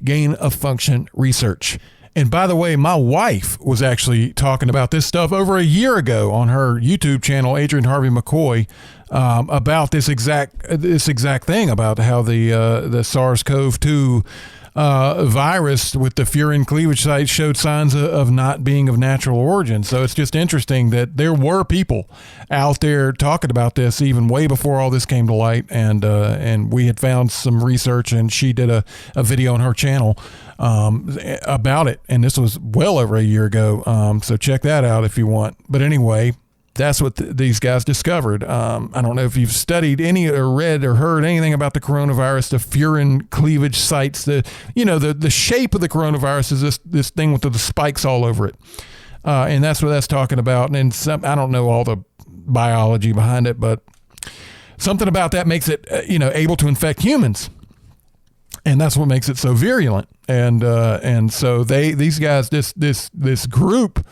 gain-of-function research. And by the way, my wife was actually talking about this stuff over a year ago on her YouTube channel, Adrienne Harvey McCoy, about this exact thing, about how the SARS-CoV-2 virus with the furin cleavage site showed signs of not being of natural origin. So it's just interesting that there were people out there talking about this even way before all this came to light. And we had found some research, and she did a video on her channel about it. And this was well over a year ago. So check that out if you want. But anyway, that's what these guys discovered. I don't know if you've studied any or read or heard anything about the coronavirus, the furin cleavage sites. The shape of the coronavirus is this thing with the spikes all over it. And that's what that's talking about. And I don't know all the biology behind it, but something about that makes it, able to infect humans. And that's what makes it so virulent. And so these guys, this group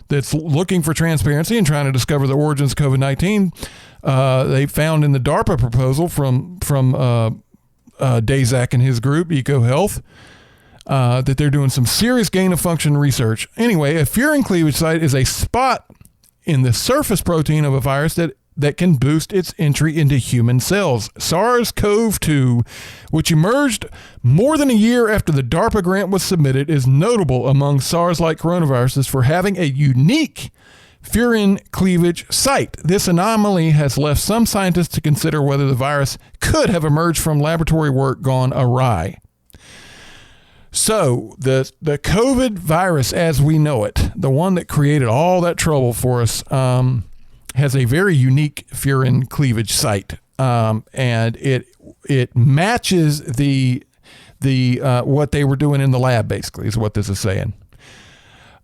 that's looking for transparency and trying to discover the origins of COVID-19, they found in the DARPA proposal from Daszak and his group, EcoHealth, that they're doing some serious gain-of-function research. Anyway, a furin cleavage site is a spot in the surface protein of a virus that can boost its entry into human cells. SARS-CoV-2, which emerged more than a year after the DARPA grant was submitted, is notable among SARS-like coronaviruses for having a unique furin cleavage site. This anomaly has left some scientists to consider whether the virus could have emerged from laboratory work gone awry. So the COVID virus as we know it, the one that created all that trouble for us, has a very unique furin cleavage site, and it matches the what they were doing in the lab. Basically, is what this is saying.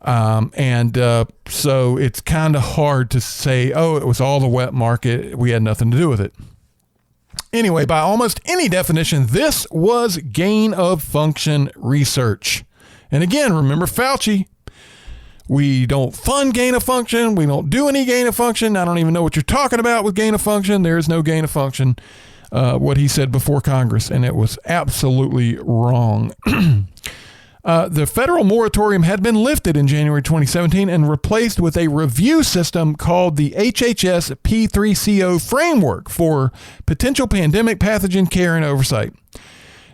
So it's kind of hard to say, oh, it was all the wet market. We had nothing to do with it. Anyway, by almost any definition, this was gain of function research. And again, remember Fauci. We don't fund gain of function. We don't do any gain of function. I don't even know what you're talking about with gain of function. There is no gain of function, what he said before Congress, and it was absolutely wrong. The federal moratorium had been lifted in January 2017 and replaced with a review system called the HHS P3CO framework for potential pandemic pathogen care and oversight.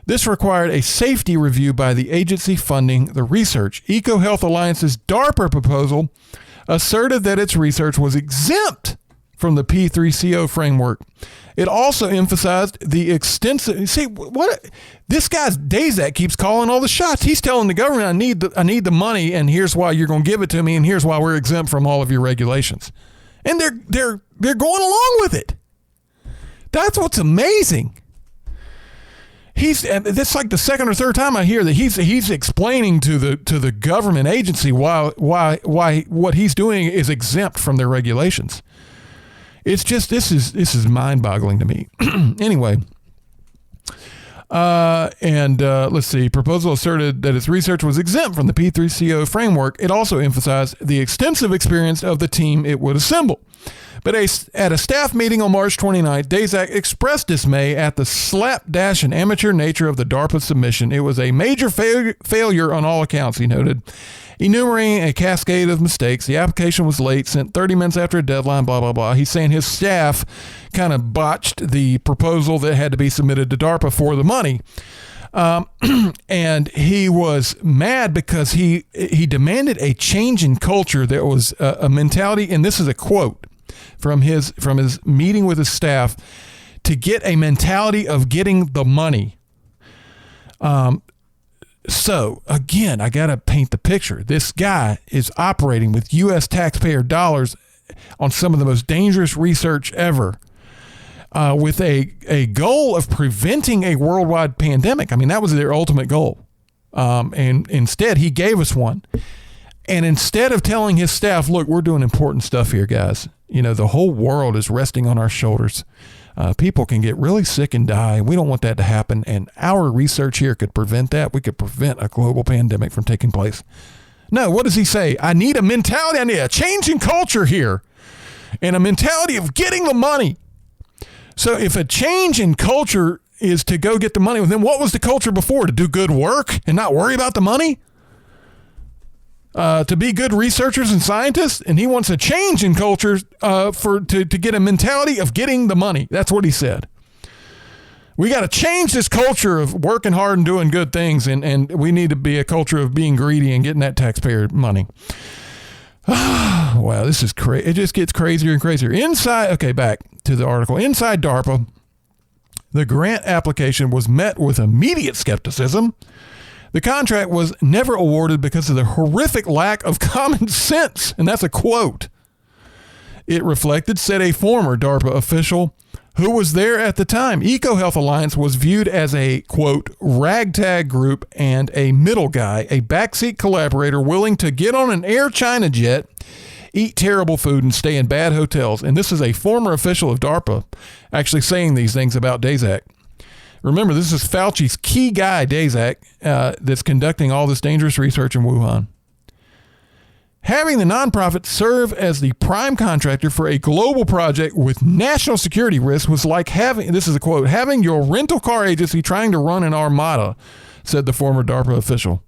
This required a safety review by the agency funding the research. EcoHealth-Alliance's DARPA proposal asserted that its research was exempt from the P3CO framework. It also emphasized the extensive. See what this guy Daszak keeps calling all the shots. He's telling the government, "I need the money, and here's why you're going to give it to me, and here's why we're exempt from all of your regulations." And they're going along with it. That's what's amazing. That's like the second or third time I hear that he's explaining to the government agency why what he's doing is exempt from their regulations. It's just this is mind-boggling to me. Anyway, let's see. Proposal asserted that its research was exempt from the P3CO framework. It also emphasized the extensive experience of the team it would assemble. But at a staff meeting on March 29th, Daszak expressed dismay at the slapdash and amateur nature of the DARPA submission. It was a major failure on all accounts, he noted, enumerating a cascade of mistakes. The application was late, sent 30 minutes after a deadline, blah, blah, blah. He's saying his staff kind of botched the proposal that had to be submitted to DARPA for the money. And he was mad because he demanded a change in culture. There was a mentality, and this is a quote from his meeting with his staff, to get a mentality of getting the money. So again, I got to paint the picture. This guy is operating with U.S. taxpayer dollars on some of the most dangerous research ever, with a goal of preventing a worldwide pandemic. I mean, that was their ultimate goal. And instead, he gave us one. And instead of telling his staff, look, we're doing important stuff here, guys. You know, the whole world is resting on our shoulders. People can get really sick and die. We don't want that to happen. And our research here could prevent that. We could prevent a global pandemic from taking place. No, what does he say? I need a mentality. I need a change in culture here, and a mentality of getting the money. So if a change in culture is to go get the money, then what was the culture before? To do good work and not worry about the money? To be good researchers and scientists, and he wants a change in culture to get a mentality of getting the money. That's what he said. We got to change this culture of working hard and doing good things, and we need to be a culture of being greedy and getting that taxpayer money. Wow, this is crazy. It just gets crazier and crazier. Back to the article. Inside DARPA, the grant application was met with immediate skepticism. The contract was never awarded because of the horrific lack of common sense. And that's a quote. It reflected, said a former DARPA official who was there at the time. EcoHealth-Alliance was viewed as a, quote, ragtag group and a middle guy, a backseat collaborator willing to get on an Air China jet, eat terrible food, and stay in bad hotels. And this is a former official of DARPA actually saying these things about Daszak. Remember, this is Fauci's key guy, Daszak, that's conducting all this dangerous research in Wuhan. Having the nonprofit serve as the prime contractor for a global project with national security risks was like having, this is a quote, having your rental car agency trying to run an armada, said the former DARPA official.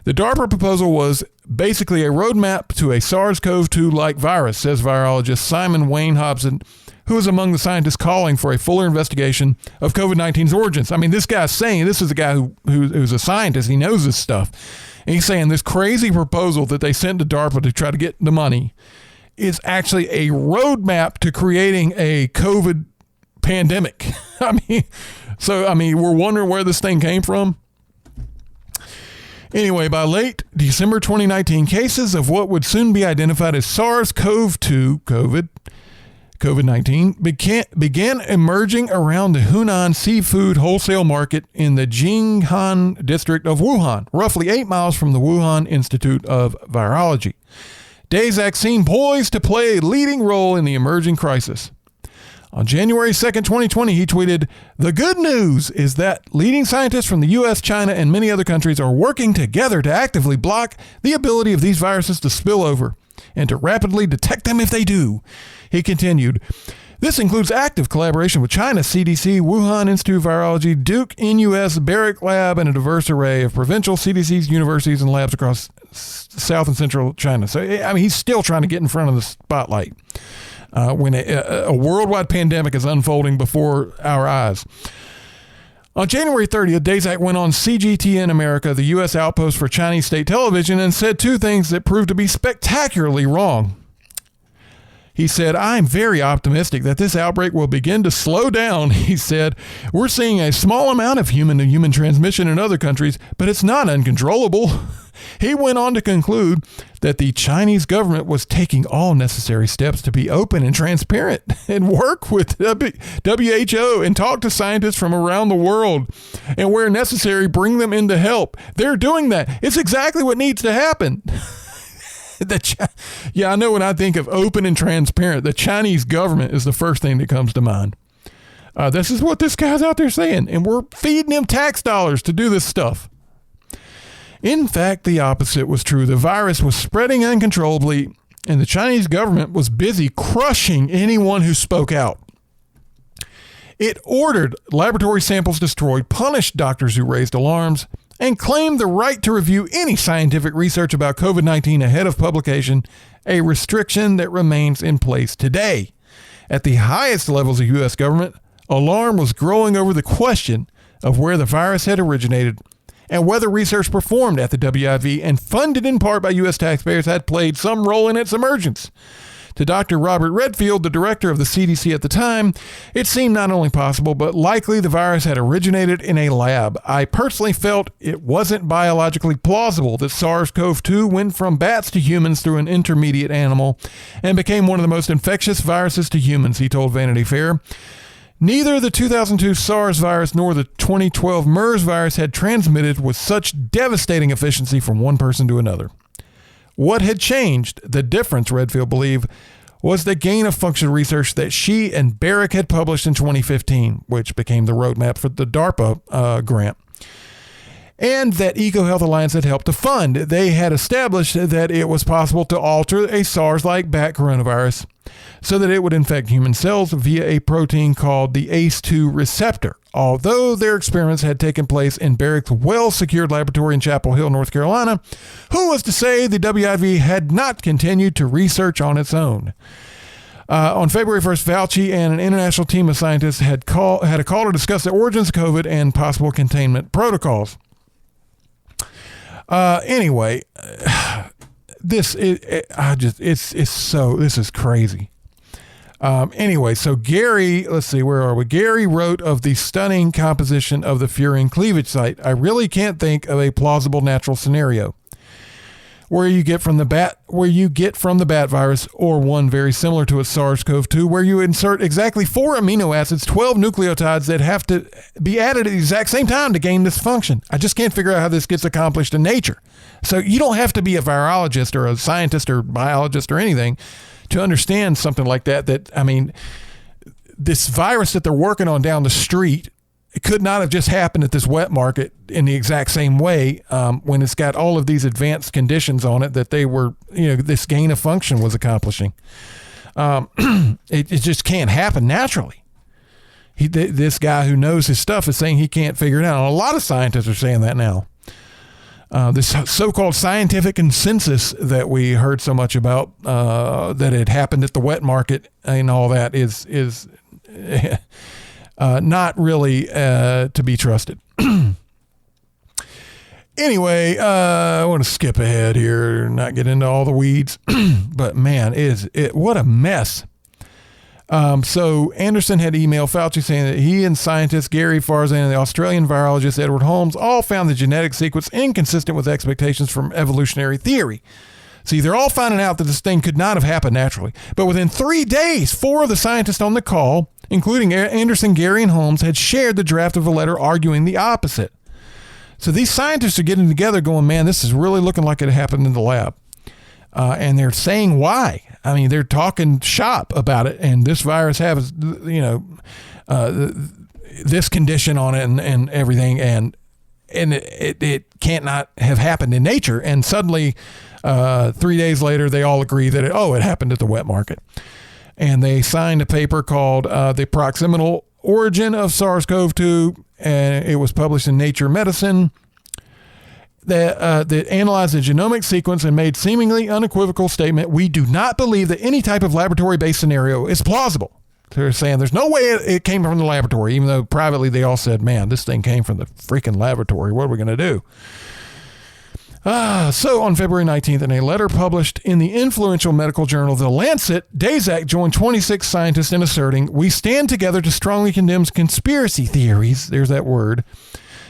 The DARPA proposal was basically a roadmap to a SARS-CoV-2-like virus, says virologist Simon Wayne Hobson, who is among the scientists calling for a fuller investigation of COVID-19's origins. I mean, this guy's saying, this is a guy who's a scientist. He knows this stuff. And he's saying this crazy proposal that they sent to DARPA to try to get the money is actually a roadmap to creating a COVID pandemic. We're wondering where this thing came from. Anyway, by late December 2019, cases of what would soon be identified as SARS-CoV-2, COVID-19, began emerging around the Hunan seafood wholesale market in the Jinghan district of Wuhan, roughly 8 miles from the Wuhan Institute of Virology. Daszak seemed poised to play a leading role in the emerging crisis. On January 2nd, 2020, he tweeted, "The good news is that leading scientists from the U.S., China, and many other countries are working together to actively block the ability of these viruses to spill over and to rapidly detect them if they do." He continued, "This includes active collaboration with China, CDC, Wuhan Institute of Virology, Duke, NUS, Barrick Lab, and a diverse array of provincial CDCs, universities, and labs across South and Central China." So, he's still trying to get in front of the spotlight when a worldwide pandemic is unfolding before our eyes. On January 30th, Daszak went on CGTN America, the U.S. outpost for Chinese state television, and said two things that proved to be spectacularly wrong. He said, "I'm very optimistic that this outbreak will begin to slow down." He said, "We're seeing a small amount of human-to-human transmission in other countries, but it's not uncontrollable." He went on to conclude that the Chinese government was taking all necessary steps to be open and transparent and work with WHO and talk to scientists from around the world and where necessary, bring them in to help. They're doing that. It's exactly what needs to happen. I know when I think of open and transparent, the Chinese government is the first thing that comes to mind. This is what this guy's out there saying, and we're feeding him tax dollars to do this stuff. In fact, the opposite was true. The virus was spreading uncontrollably, and the Chinese government was busy crushing anyone who spoke out. It ordered laboratory samples destroyed, punished doctors who raised alarms, and claimed the right to review any scientific research about COVID-19 ahead of publication, a restriction that remains in place today. At the highest levels of U.S. government, alarm was growing over the question of where the virus had originated and whether research performed at the WIV and funded in part by U.S. taxpayers had played some role in its emergence. To Dr. Robert Redfield, the director of the CDC at the time, it seemed not only possible, but likely the virus had originated in a lab. I personally felt it wasn't biologically plausible that SARS-CoV-2 went from bats to humans through an intermediate animal and became one of the most infectious viruses to humans, he told Vanity Fair. Neither the 2002 SARS virus nor the 2012 MERS virus had transmitted with such devastating efficiency from one person to another. What had changed, the difference, Redfield believed, was the gain-of-function research that she and Barrick had published in 2015, which became the roadmap for the DARPA grant, and that EcoHealth-Alliance had helped to fund. They had established that it was possible to alter a SARS-like bat coronavirus so that it would infect human cells via a protein called the ACE2 receptor. Although their experiments had taken place in Barrick's well-secured laboratory in Chapel Hill, North Carolina, who was to say the WIV had not continued to research on its own? On February 1st, Fauci and an international team of scientists had a call to discuss the origins of COVID and possible containment protocols. Anyway, this is crazy. Anyway, so Gary, let's see, where are we? Gary wrote of the stunning composition of the furin cleavage site. I really can't think of a plausible natural scenario where you get from the bat virus, or one very similar to a SARS-CoV-2, where you insert exactly 4 amino acids, 12 nucleotides that have to be added at the exact same time to gain this function. I just can't figure out how this gets accomplished in nature. So you don't have to be a virologist or a scientist or biologist or anything to understand something like that. This virus that they're working on down the street it could not have just happened at this wet market in the exact same way when it's got all of these advanced conditions on it that they were, this gain of function was accomplishing. It just can't happen naturally. This guy who knows his stuff is saying he can't figure it out. And a lot of scientists are saying that now. This so-called scientific consensus that we heard so much about, that it happened at the wet market and all that is not really to be trusted. Anyway, I want to skip ahead here, not get into all the weeds, but man, what a mess. So Anderson had emailed Fauci saying that he and scientists Gary Farzan and the Australian virologist Edward Holmes all found the genetic sequence inconsistent with expectations from evolutionary theory. See, they're all finding out that this thing could not have happened naturally. But within 3 days, 4 of the scientists on the call, including Anderson, Gary, and Holmes, had shared the draft of a letter arguing the opposite. So these scientists are getting together going, man, this is really looking like it happened in the lab. And they're saying why. I mean, they're talking shop about it, and this virus has, this condition on it and everything, and it can't not have happened in nature. And suddenly, 3 days later, they all agree that it happened at the wet market. And they signed a paper called The Proximal Origin of SARS-CoV-2, and it was published in Nature Medicine, that analyzed the genomic sequence and made seemingly unequivocal statement, we do not believe that any type of laboratory-based scenario is plausible. They're saying there's no way it came from the laboratory, even though privately they all said, man, this thing came from the freaking laboratory. What are we going to do? So on February 19th, in a letter published in the influential medical journal The Lancet, Daszak joined 26 scientists in asserting, we stand together to strongly condemn conspiracy theories, there's that word,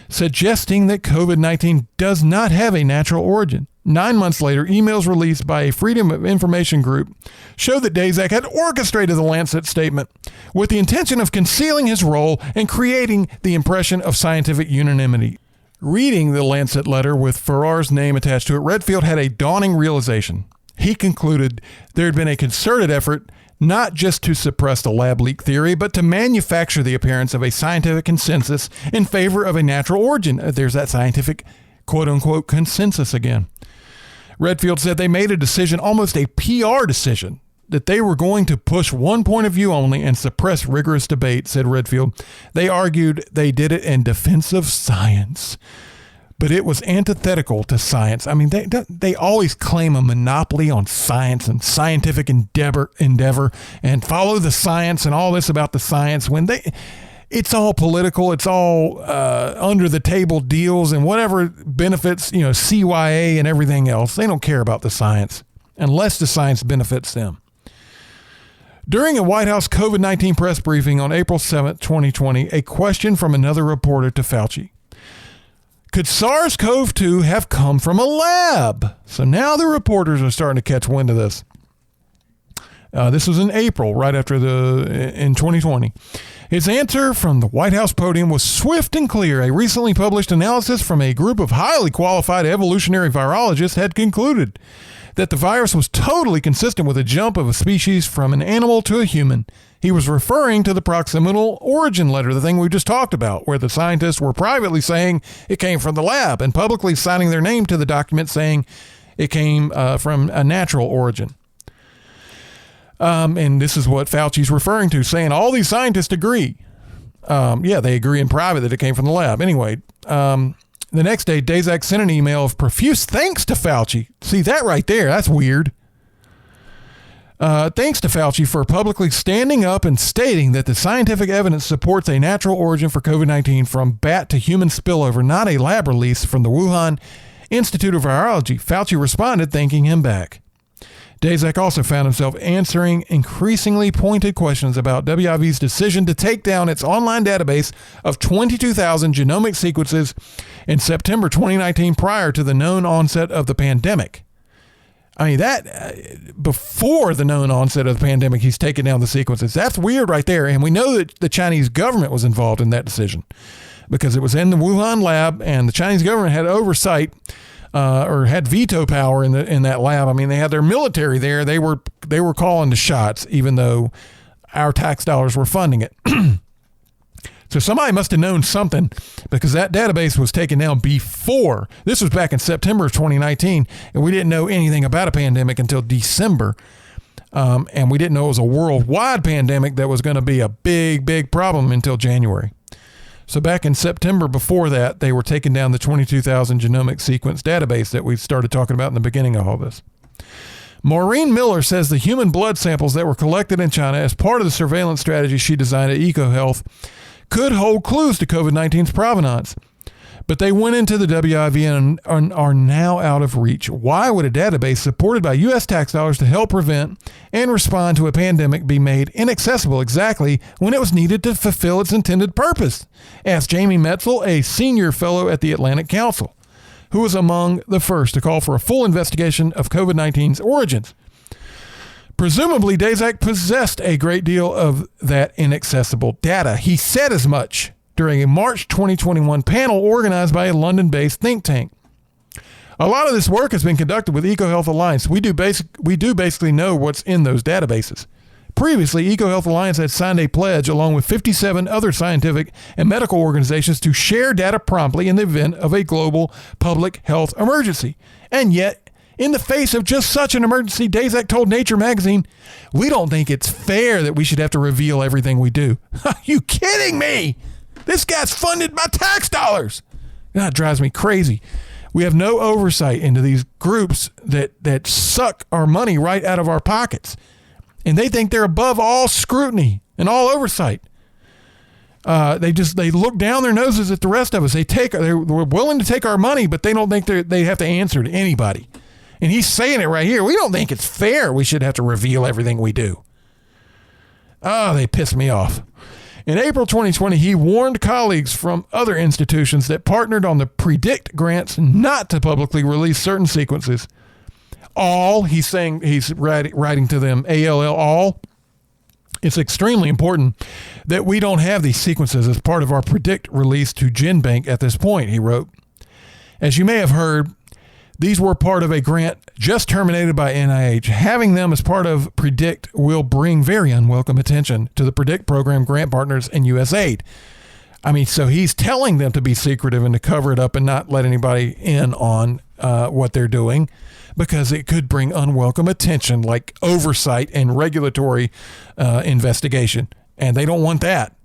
suggesting that COVID-19 does not have a natural origin. 9 months later, emails released by a Freedom of Information group showed that Daszak had orchestrated the Lancet statement with the intention of concealing his role and creating the impression of scientific unanimity. Reading the Lancet letter with Farrar's name attached to it, Redfield had a dawning realization. He concluded there had been a concerted effort not just to suppress the lab leak theory, but to manufacture the appearance of a scientific consensus in favor of a natural origin. There's that scientific quote-unquote consensus again. Redfield said they made a decision, almost a PR decision, that they were going to push one point of view only and suppress rigorous debate, said Redfield. They argued they did it in defense of science, but it was antithetical to science. I mean, they always claim a monopoly on science and scientific endeavor and follow the science and all this about the science when it's all political. It's all under the table deals and whatever benefits, CYA and everything else. They don't care about the science unless the science benefits them. During a White House COVID-19 press briefing on April 7th, 2020, a question from another reporter to Fauci. Could SARS-CoV-2 have come from a lab? So now the reporters are starting to catch wind of this. This was in April, right after in 2020. His answer from the White House podium was swift and clear. A recently published analysis from a group of highly qualified evolutionary virologists had concluded that the virus was totally consistent with a jump of a species from an animal to a human. He was referring to the proximal origin letter, the thing we just talked about, where the scientists were privately saying it came from the lab and publicly signing their name to the document saying it came from a natural origin. And this is what Fauci's referring to, saying all these scientists agree. They agree in private that it came from the lab. Anyway, the next day, Daszak sent an email of profuse thanks to Fauci. See that right there? That's weird. Thanks to Fauci for publicly standing up and stating that the scientific evidence supports a natural origin for COVID-19 from bat to human spillover, not a lab release from the Wuhan Institute of Virology. Fauci responded, thanking him back. Daszak also found himself answering increasingly pointed questions about WIV's decision to take down its online database of 22,000 genomic sequences in September 2019 prior to the known onset of the pandemic. I mean, that before the known onset of the pandemic, he's taken down the sequences. That's weird right there. And we know that the Chinese government was involved in that decision because it was in the Wuhan lab and the Chinese government had oversight or had veto power in that lab. I mean, they had their military there. They were calling the shots, even though our tax dollars were funding it. So somebody must have known something, because that database was taken down before. This was back in September of 2019, and we didn't know anything about a pandemic until December. And we didn't know it was a worldwide pandemic that was going to be a big, big problem until January. So back in September before that, they were taking down the 22,000 genomic sequence database that we started talking about in the beginning of all this. Maureen Miller says the human blood samples that were collected in China as part of the surveillance strategy she designed at EcoHealth could hold clues to COVID-19's provenance. But they went into the WIV and are now out of reach. Why would a database supported by U.S. tax dollars to help prevent and respond to a pandemic be made inaccessible exactly when it was needed to fulfill its intended purpose? Asked Jamie Metzel, a senior fellow at the Atlantic Council, who was among the first to call for a full investigation of COVID-19's origins. Presumably, Daszak possessed a great deal of that inaccessible data. He said as much during a March 2021 panel organized by a London-based think tank. A lot of this work has been conducted with EcoHealth-alliance. We do basically know what's in those databases. Previously, EcoHealth-alliance had signed a pledge along with 57 other scientific and medical organizations to share data promptly in the event of a global public health emergency. And yet, in the face of just such an emergency, Daszak told Nature magazine, "We don't think it's fair that we should have to reveal everything we do." Are you kidding me? This guy's funded by tax dollars. That drives me crazy. We have no oversight into these groups that suck our money right out of our pockets. And they think they're above all scrutiny and all oversight. They look down their noses at the rest of us. They're willing to take our money, but they don't think they have to answer to anybody. And he's saying it right here. We don't think it's fair we should have to reveal everything we do. Oh, they piss me off. In April 2020, he warned colleagues from other institutions that partnered on the PREDICT grants not to publicly release certain sequences. He's saying, he's writing to them, all. It's extremely important that we don't have these sequences as part of our PREDICT release to GenBank at this point, he wrote. As you may have heard, these were part of a grant just terminated by NIH. Having them as part of PREDICT will bring very unwelcome attention to the PREDICT program grant partners and USAID. I mean, so he's telling them to be secretive and to cover it up and not let anybody in on what they're doing, because it could bring unwelcome attention like oversight and regulatory investigation. And they don't want that.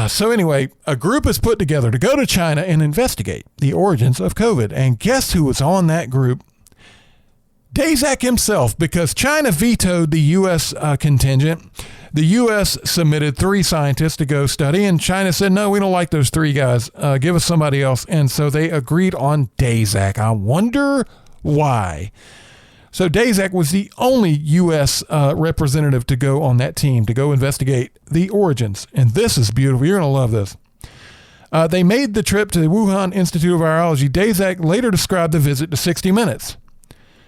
So anyway, a group is put together to go to China and investigate the origins of COVID. And guess who was on that group? Daszak himself, because China vetoed the U.S. Contingent. The U.S. submitted 3 scientists to go study, and China said, no, we don't like those 3 guys. Give us somebody else. And so they agreed on Daszak. I wonder why. So Daszak was the only U.S. representative to go on that team, to go investigate the origins. And this is beautiful. You're going to love this. They made the trip to the Wuhan Institute of Virology. Daszak later described the visit to 60 Minutes.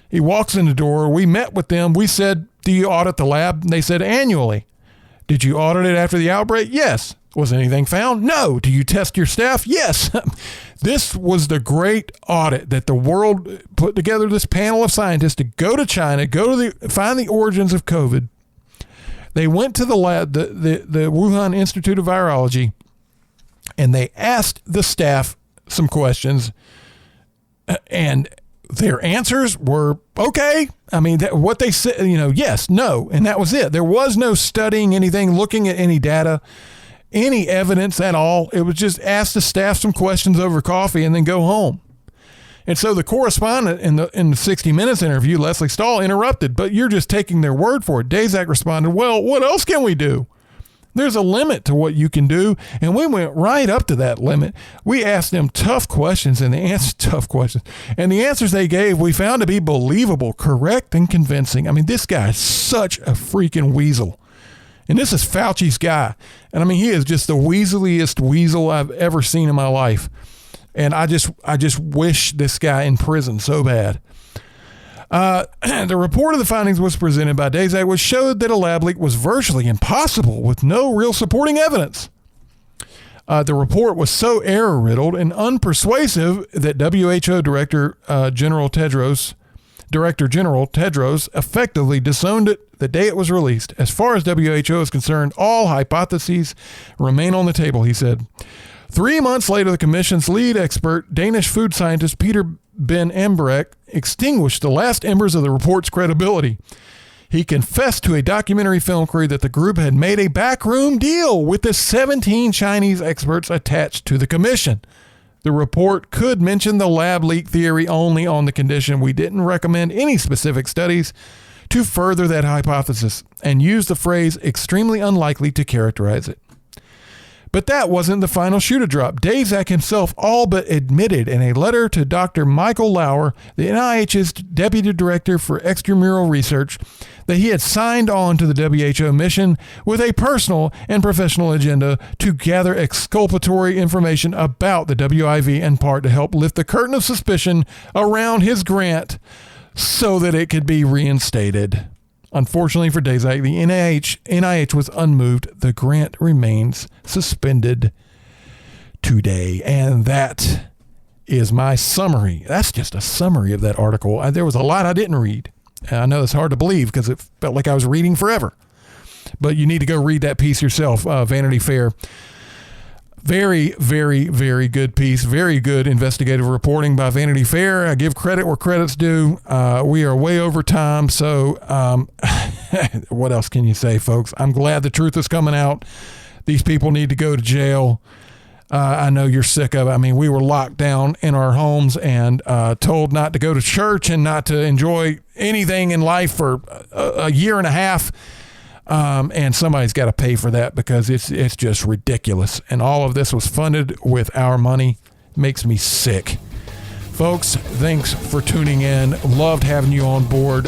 He walks in the door. We met with them. We said, do you audit the lab? And they said, annually. Did you audit it after the outbreak? Yes. Was anything found? No. Do you test your staff? Yes. This was the great audit that the world put together, this panel of scientists to go to China, find the origins of COVID. They went to the lab, the Wuhan Institute of Virology, and they asked the staff some questions, and their answers were okay. I mean, what they said, yes, no, and that was it. There was no studying anything, looking at any data, any evidence at all. It was just ask the staff some questions over coffee and then go home. And so the correspondent in the 60 Minutes interview, Leslie Stahl, interrupted, but you're just taking their word for it. Daszak responded, well, what else can we do? There's a limit to what you can do. And we went right up to that limit. We asked them tough questions, and they answered tough questions. And the answers they gave, we found to be believable, correct, and convincing. I mean, this guy is such a freaking weasel. And this is Fauci's guy. And I mean, he is just the weaseliest weasel I've ever seen in my life. And I just wish this guy in prison so bad. The report of the findings was presented by Daszak, which showed that a lab leak was virtually impossible with no real supporting evidence. The report was so error-riddled and unpersuasive that WHO Director General Tedros Director General Tedros effectively disowned it the day it was released. As far as WHO is concerned, all hypotheses remain on the table, he said. 3 months later, the commission's lead expert, Danish food scientist Peter Ben Embrecht, extinguished the last embers of the report's credibility. He confessed to a documentary film crew that the group had made a backroom deal with the 17 Chinese experts attached to the commission. The report could mention the lab leak theory only on the condition we didn't recommend any specific studies to further that hypothesis, and used the phrase extremely unlikely to characterize it. But that wasn't the final shoe to drop. Daszak himself all but admitted in a letter to Dr. Michael Lauer, the NIH's Deputy Director for Extramural Research, that he had signed on to the WHO mission with a personal and professional agenda to gather exculpatory information about the WIV, in part to help lift the curtain of suspicion around his grant so that it could be reinstated. Unfortunately for Daszak, the NIH was unmoved. The grant remains suspended today. And that is my summary. That's just a summary of that article. There was a lot I didn't read. I know it's hard to believe because it felt like I was reading forever. But you need to go read that piece yourself, Vanity Fair. Very, very, very good piece. Very good investigative reporting by Vanity Fair. I give credit where credit's due. We are way over time. So what else can you say, folks? I'm glad the truth is coming out. These people need to go to jail. I know you're sick of it. I mean, we were locked down in our homes and told not to go to church and not to enjoy anything in life for a year and a half. And somebody's got to pay for that because it's just ridiculous. And all of this was funded with our money. Makes me sick. Folks, thanks for tuning in. Loved having you on board.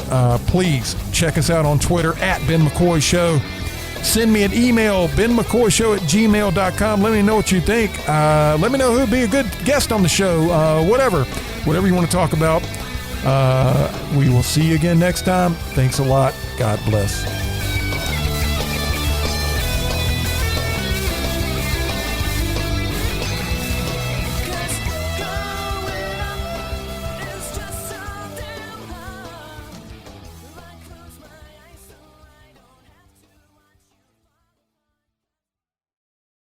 Please check us out on Twitter at Ben McCoy Show. Send me an email, benmccoyshow@gmail.com. Let me know what you think. Let me know who would be a good guest on the show. Whatever you want to talk about. We will see you again next time. Thanks a lot. God bless.